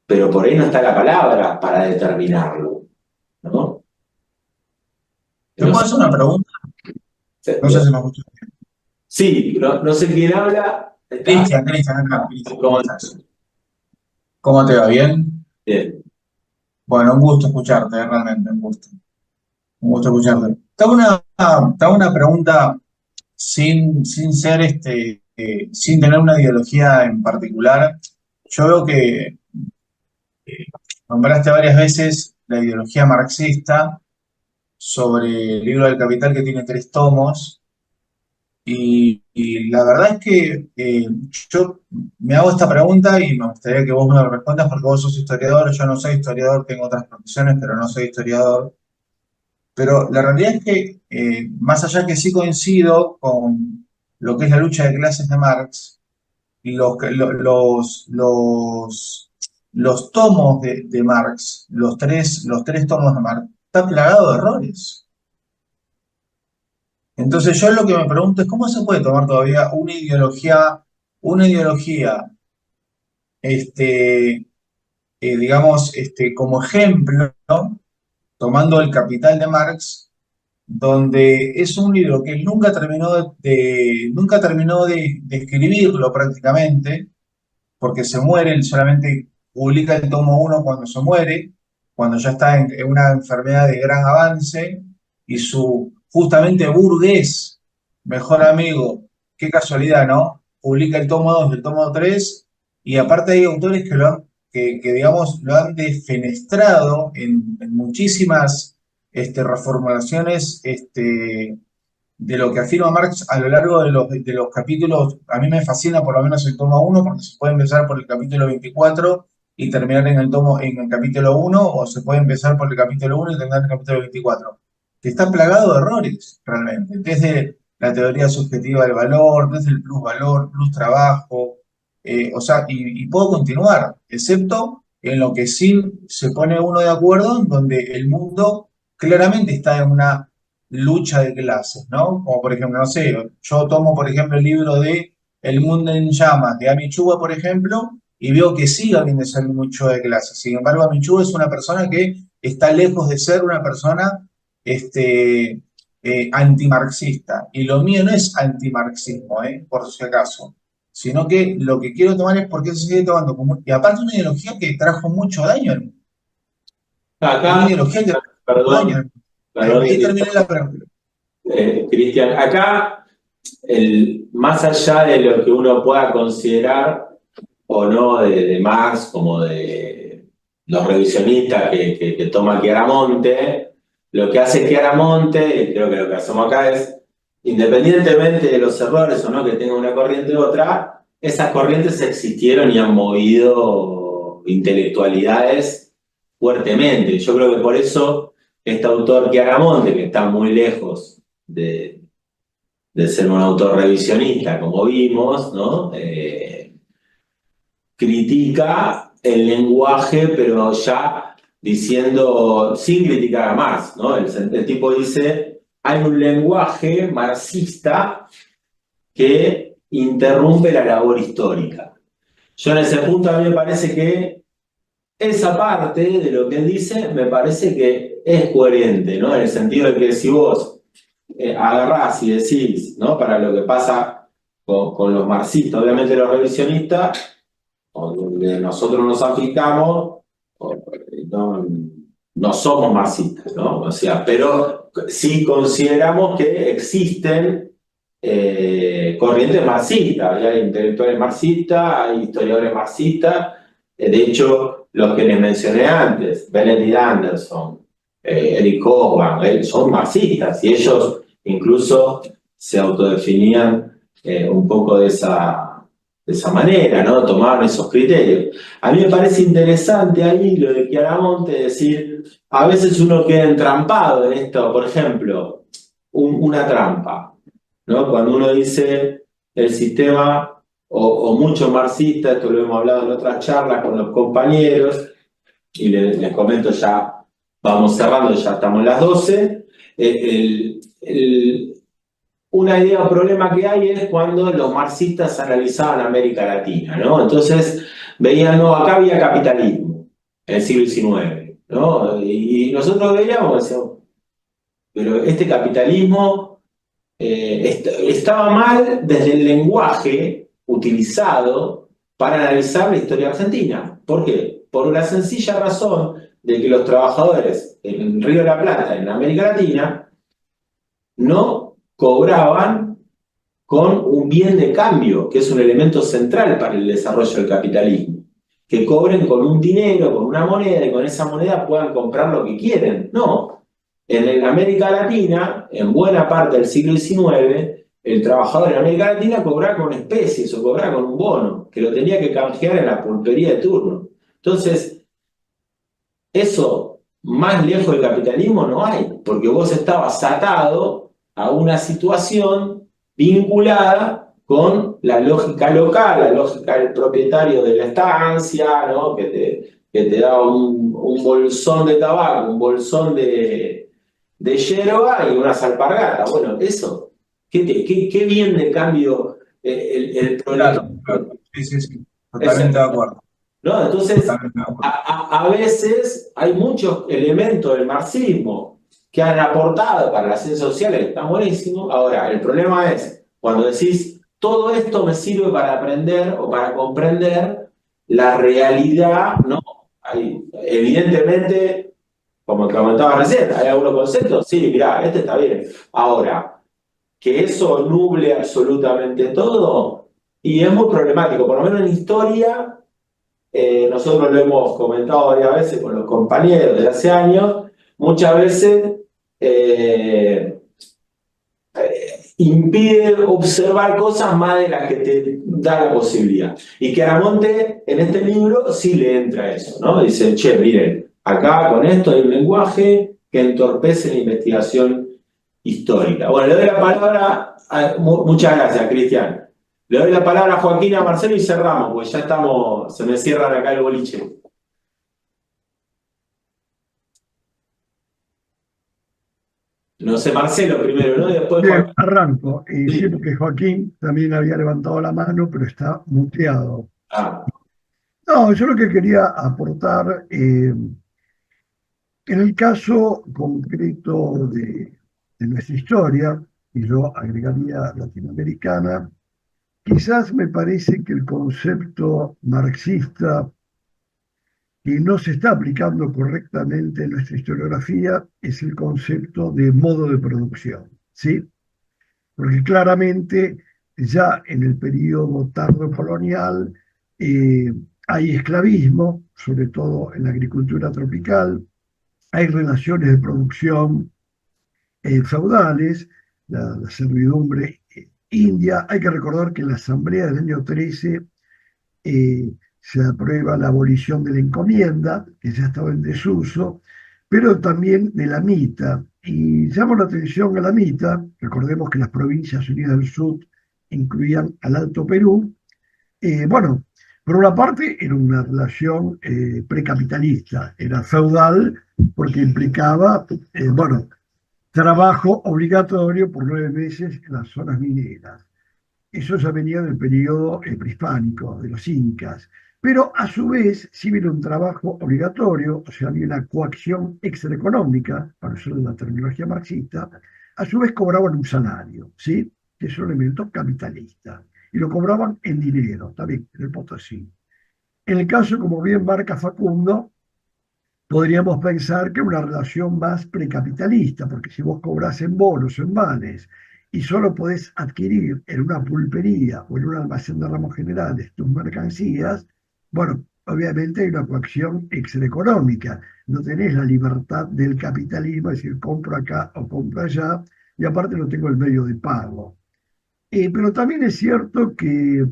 pero por ahí no está la palabra para determinarlo, ¿no? ¿Te puedo hacer una pregunta? No sé si me escuchas. Sí, no sé quién habla. Cristian, acá. Cristian, ¿Cómo ¿cómo estás? ¿Cómo te va? ¿Bien? Bien. Bueno, un gusto escucharte, realmente, un gusto. Un gusto escucharte. Te hago una pregunta sin ser sin tener una ideología en particular. Yo veo que nombraste varias veces la ideología marxista sobre el libro del Capital que tiene 3 tomos. Y la verdad es que yo me hago esta pregunta y me gustaría que vos me lo respondas porque vos sos historiador, yo no soy historiador, tengo otras profesiones, pero no soy historiador. Pero la realidad es que, más allá que sí coincido con lo que es la lucha de clases de Marx, los tomos de Marx, los tres tomos de Marx, está plagado de errores. Entonces yo lo que me pregunto es cómo se puede tomar todavía una ideología, este, digamos, como ejemplo, ¿no? Tomando el Capital de Marx, donde es un libro que él nunca terminó de escribirlo prácticamente, porque se muere, él solamente publica el tomo 1 cuando se muere, cuando ya está en una enfermedad de gran avance, y su justamente burgués, mejor amigo, qué casualidad, ¿no? Publica el tomo 2 y el tomo 3, y aparte hay autores que digamos, lo han defenestrado en muchísimas reformulaciones de lo que afirma Marx a lo largo de los capítulos. A mí me fascina por lo menos el tomo 1, porque se puede empezar por el capítulo 24 y terminar en el capítulo 1, o se puede empezar por el capítulo 1 y terminar en el capítulo 24, que está plagado de errores, realmente, desde la teoría subjetiva del valor, desde el plusvalor, plus trabajo, o sea, y puedo continuar, excepto en lo que sí se pone uno de acuerdo, en donde el mundo claramente está en una lucha de clases, ¿no? Como por ejemplo, no sé, yo tomo por ejemplo el libro de El mundo en llamas de Amichua, por ejemplo, y veo que sigue habiendo esa lucha de clases. Sin embargo, Amichua es una persona que está lejos de ser una persona antimarxista. Y lo mío no es antimarxismo, por si acaso, sino que lo que quiero tomar es por qué se sigue tomando como... Y aparte una ideología que trajo mucho daño al mundo. Una Acá, ideología que trajo mucho daño al perdón, mundo. perdón, Ahí terminé la pregunta. Cristian, acá, más allá de lo que uno pueda considerar o no de Marx, como de los revisionistas que toma Chiaramonte, lo que hace Chiaramonte, y creo que lo que hacemos acá es, independientemente de los errores o no que tenga una corriente u otra, esas corrientes existieron y han movido intelectualidades fuertemente. Yo creo que por eso este autor Chiaramonte, que está muy lejos de ser un autor revisionista, como vimos, ¿no? Critica el lenguaje, pero ya diciendo, sin criticar a Marx, ¿no? El tipo dice, hay un lenguaje marxista que interrumpe la labor histórica. Yo en ese punto a mí me parece que esa parte de lo que él dice me parece que es coherente, ¿no? En el sentido de que si vos agarrás y decís, ¿no? Para lo que pasa con los marxistas, obviamente los revisionistas, donde nosotros nos aplicamos, no somos marxistas, ¿no? O sea, pero sí consideramos que existen corriente marxista, hay intelectuales marxistas, hay historiadores marxistas, de hecho, los que les mencioné antes, Benedict Anderson, Eric Hobsbawm, son marxistas, y ellos incluso se autodefinían un poco de esa manera, ¿no? Tomaron esos criterios. A mí me parece interesante ahí lo de Chiaramonte, decir, a veces uno queda entrampado en esto, por ejemplo, una trampa, ¿no? Cuando uno dice el sistema, o mucho marxista, esto lo hemos hablado en otras charlas con los compañeros, y les comento ya, vamos cerrando, ya estamos en las 12, una idea o problema que hay es cuando los marxistas analizaban América Latina, ¿no? Entonces veían, no, acá había capitalismo en el siglo XIX, ¿no? Y nosotros veíamos, decíamos, pero este capitalismo estaba mal desde el lenguaje utilizado para analizar la historia argentina. ¿Por qué? Por la sencilla razón de que los trabajadores en el Río de la Plata, en América Latina, no cobraban con un bien de cambio, que es un elemento central para el desarrollo del capitalismo. Que cobren con un dinero, con una moneda, y con esa moneda puedan comprar lo que quieren. No. En América Latina, en buena parte del siglo XIX, el trabajador en América Latina cobraba con especies o cobraba con un bono, que lo tenía que canjear en la pulpería de turno. Entonces, eso más lejos del capitalismo no hay, porque vos estabas atado a una situación vinculada con la lógica local, la lógica del propietario de la estancia, ¿no? que te daba un bolsón de tabaco, un bolsón de yerba y unas alpargatas. Bueno, eso, ¿qué bien de cambio el Claro, proletariado? claro. Sí, totalmente de acuerdo. ¿No? Entonces, Totalmente de acuerdo. a veces hay muchos elementos del marxismo que han aportado para las ciencias sociales, que están buenísimos. Ahora, el problema es cuando decís, todo esto me sirve para aprender o para comprender la realidad, ¿no? Evidentemente, como te comentaba recién, ¿hay algunos conceptos? Sí, mirá, este está bien. Ahora, que eso nuble absolutamente todo, y es muy problemático, por lo menos en historia. Nosotros lo hemos comentado varias veces con los compañeros de hace años, muchas veces impide observar cosas más de las que te da la posibilidad. Y Chiaramonte en este libro sí le entra eso, ¿no? Dice, che, miren, acá con esto hay un lenguaje que entorpece la investigación histórica. Bueno, le doy la palabra, muchas gracias, Cristian. Le doy la palabra a Joaquín, a Marcelo y cerramos, porque ya estamos, se me cierran acá el boliche. No sé, Marcelo primero, ¿no? Y después Bien, Joaquín. arranco. Y Sí. sí, porque Joaquín también había levantado la mano, pero está muteado. Ah, No, yo lo que quería aportar, en el caso concreto de nuestra historia, y yo agregaría latinoamericana, quizás me parece que el concepto marxista que no se está aplicando correctamente en nuestra historiografía es el concepto de modo de producción, ¿sí? Porque claramente ya en el periodo tardo colonial hay esclavismo, sobre todo en la agricultura tropical, hay relaciones de producción feudales, la servidumbre india. Hay que recordar que en la Asamblea del año 13 se aprueba la abolición de la encomienda, que ya estaba en desuso, pero también de la mita. Y llamo la atención a la mita, recordemos que las provincias unidas del sur incluían al Alto Perú. Bueno, por una parte era una relación precapitalista, era feudal porque implicaba, bueno, trabajo obligatorio por 9 meses en las zonas mineras. Eso ya venía del periodo prehispánico, de los incas. Pero a su vez, si hubiera un trabajo obligatorio, o sea, había una coacción extraeconómica, para usar la terminología marxista, a su vez cobraban un salario, ¿sí? Que es un elemento capitalista. Y lo cobraban en dinero, también en el Potosí. En el caso, como bien marca Facundo, podríamos pensar que una relación más precapitalista, porque si vos cobrás en bonos, en vales, y solo podés adquirir en una pulpería o en un almacén de ramos generales tus mercancías, bueno, obviamente hay una coacción extraeconómica. No tenés la libertad del capitalismo, es decir, compro acá o compro allá, y aparte no tengo el medio de pago. Pero también es cierto que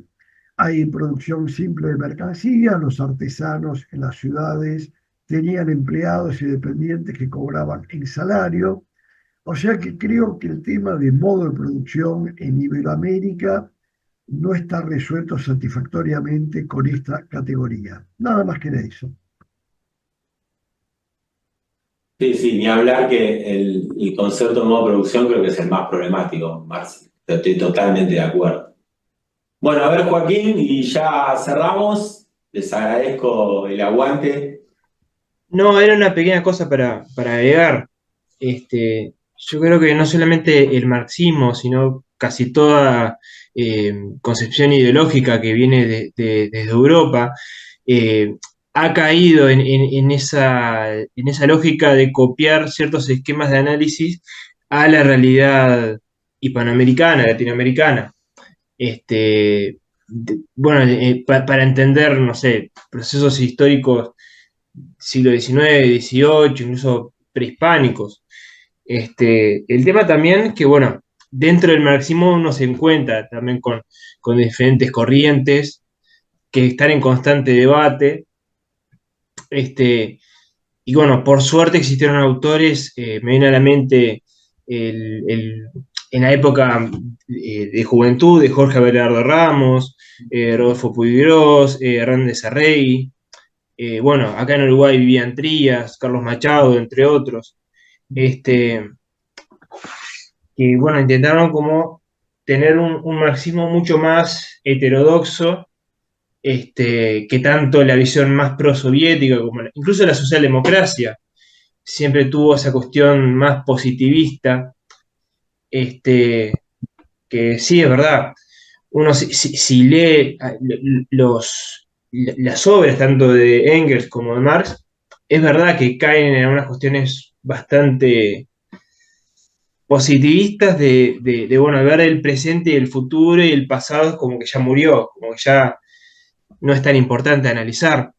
hay producción simple de mercancía, los artesanos en las ciudades tenían empleados y dependientes que cobraban en salario, o sea que creo que el tema de modo de producción en Iberoamérica no está resuelto satisfactoriamente con esta categoría. Nada más que eso. Sí, sí, ni hablar que el concepto de modo de producción creo que es el más problemático, Marci. Estoy totalmente de acuerdo. Bueno, a ver, Joaquín, y ya cerramos. Les agradezco el aguante. No, era una pequeña cosa para agregar. Yo creo que no solamente el marxismo, sino casi toda concepción ideológica que viene desde Europa, eh, ha caído en esa lógica de copiar ciertos esquemas de análisis a la realidad hispanoamericana, latinoamericana. Bueno, para entender, no sé, procesos históricos siglo XIX, XVIII, incluso prehispánicos. El tema también es que, bueno, dentro del marxismo uno se encuentra también con diferentes corrientes que están en constante debate. Este, y bueno, por suerte existieron autores, me viene a la mente el, el- en la época de juventud de Jorge Abelardo Ramos, Rodolfo Puigros, Hernández Arrey, bueno, acá en Uruguay vivían Trías, Carlos Machado, entre otros, este, que bueno, intentaron como tener un marxismo mucho más heterodoxo, que tanto la visión más pro-soviética como incluso la socialdemocracia siempre tuvo esa cuestión más positivista, este, que sí, es verdad, uno si lee las obras tanto de Engels como de Marx, es verdad que caen en algunas cuestiones bastante positivistas bueno, ver el presente y el futuro y el pasado como que ya murió, como que ya no es tan importante analizar.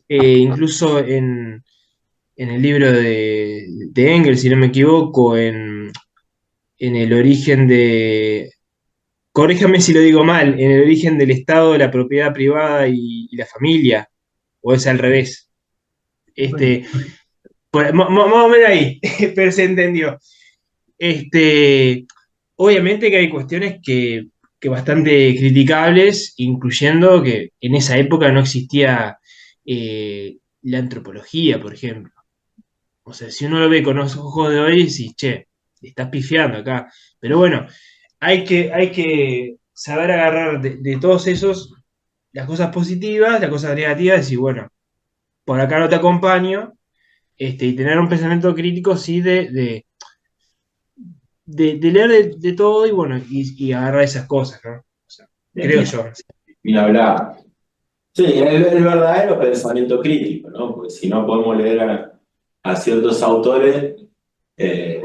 Incluso en el libro de Engels, si no me equivoco, en el origen de, corríjame si lo digo mal, en el origen del Estado, de la propiedad privada y la familia, o es al revés. Bueno, Este, más o menos ahí, pero se entendió. Este, obviamente que hay cuestiones que bastante criticables, incluyendo que en esa época no existía la antropología, por ejemplo. O sea, si uno lo ve con los ojos de hoy, decís, che, estás pifiando acá. Pero bueno, hay que saber agarrar de todos esos las cosas positivas, las cosas negativas, y decir, bueno, por acá no te acompaño, y tener un pensamiento crítico, sí, de leer de todo y bueno, y agarrar esas cosas, ¿no? O sea, creo Ni, yo. ni hablar. Sí, el verdadero pensamiento crítico, ¿no? Porque si no podemos leer a ciertos autores, eh,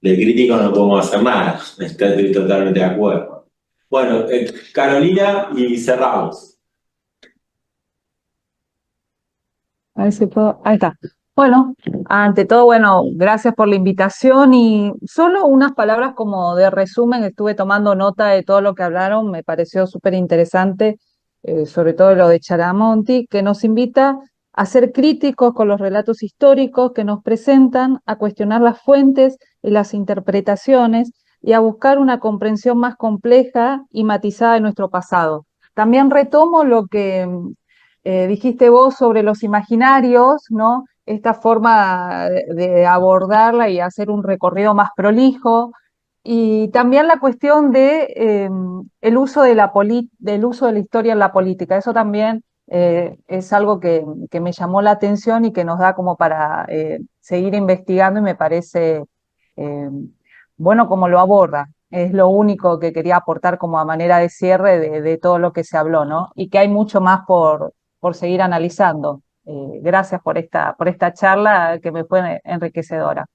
de crítico no podemos hacer nada. Estoy totalmente de acuerdo. Bueno, Carolina, y cerramos. A ver si puedo. Ahí está. Bueno, ante todo, bueno, gracias por la invitación y solo unas palabras como de resumen. Estuve tomando nota de todo lo que hablaron, me pareció súper interesante, sobre todo lo de Charamonti, que nos invita a ser críticos con los relatos históricos que nos presentan, a cuestionar las fuentes y las interpretaciones y a buscar una comprensión más compleja y matizada de nuestro pasado. También retomo lo que dijiste vos sobre los imaginarios, ¿no? Esta forma de abordarla y hacer un recorrido más prolijo. Y también la cuestión de el uso de del uso de la historia en la política. Eso también es algo que me llamó la atención y que nos da como para seguir investigando y me parece eh, bueno como lo aborda. Es lo único que quería aportar como a manera de cierre de todo lo que se habló, ¿no? Y que hay mucho más por seguir analizando. Gracias por esta charla que me fue enriquecedora.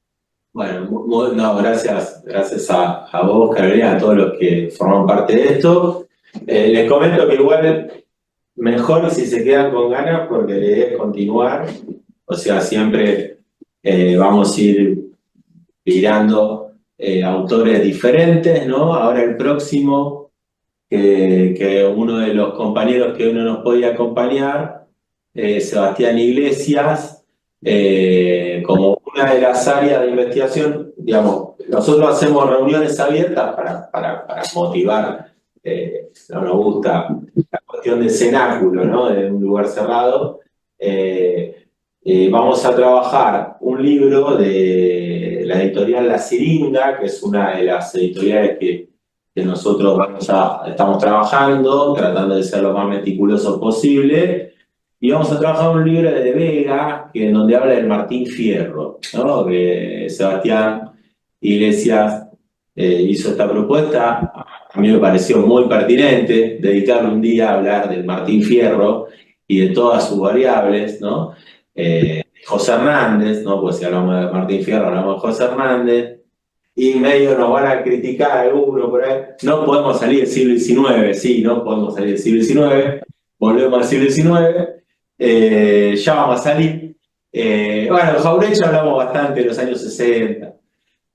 Bueno, no, gracias a vos, Carolina, a todos los que forman parte de esto. Les comento que igual mejor si se quedan con ganas porque la idea es continuar, o sea, siempre vamos a ir mirando autores diferentes, ¿no? Ahora el próximo, que uno de los compañeros que uno nos podía acompañar, Sebastián Iglesias, como una de las áreas de investigación, digamos, nosotros hacemos reuniones abiertas para motivar, no nos gusta la cuestión del cenáculo, ¿no? De un lugar cerrado. Vamos a trabajar un libro de la editorial La Siringa, que es una de las editoriales que nosotros estamos trabajando, tratando de ser lo más meticuloso posible. Y vamos a trabajar un libro de Vega, en donde habla del Martín Fierro, ¿no? Que Sebastián Iglesias hizo esta propuesta. A mí me pareció muy pertinente dedicarle un día a hablar del Martín Fierro y de todas sus variables, ¿no? José Hernández, ¿no? Pues si hablamos de Martín Fierro, hablamos de José Hernández, y medio nos van a criticar algunos por ahí. No podemos salir del siglo XIX, sí, no podemos salir del siglo XIX, volvemos al siglo XIX, ya vamos a salir. Bueno, Jaureche hablamos bastante de los años 60.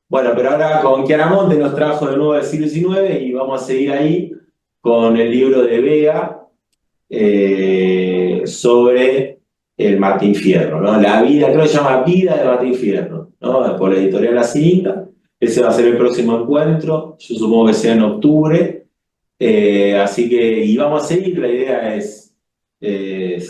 Bueno, pero ahora con Chiaramonte nos trajo de nuevo del siglo XIX y vamos a seguir ahí con el libro de Vega sobre el Martín Fierro, ¿no? La vida, creo que se llama Vida de Martín Fierro, ¿no? Por la editorial La Siringa. Ese va a ser el próximo encuentro, yo supongo que sea en octubre. Así que, y vamos a seguir, la idea es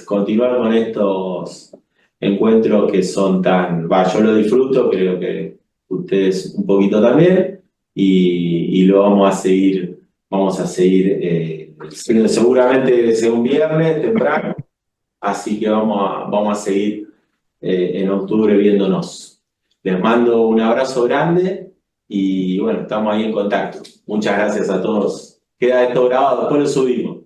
continuar con estos encuentros que son yo lo disfruto, creo que ustedes un poquito también, y lo vamos a seguir seguramente sea un viernes temprano, así que vamos a seguir en octubre viéndonos. Les mando un abrazo grande y bueno, estamos ahí en contacto. Muchas gracias a todos. Queda esto grabado, después lo subimos.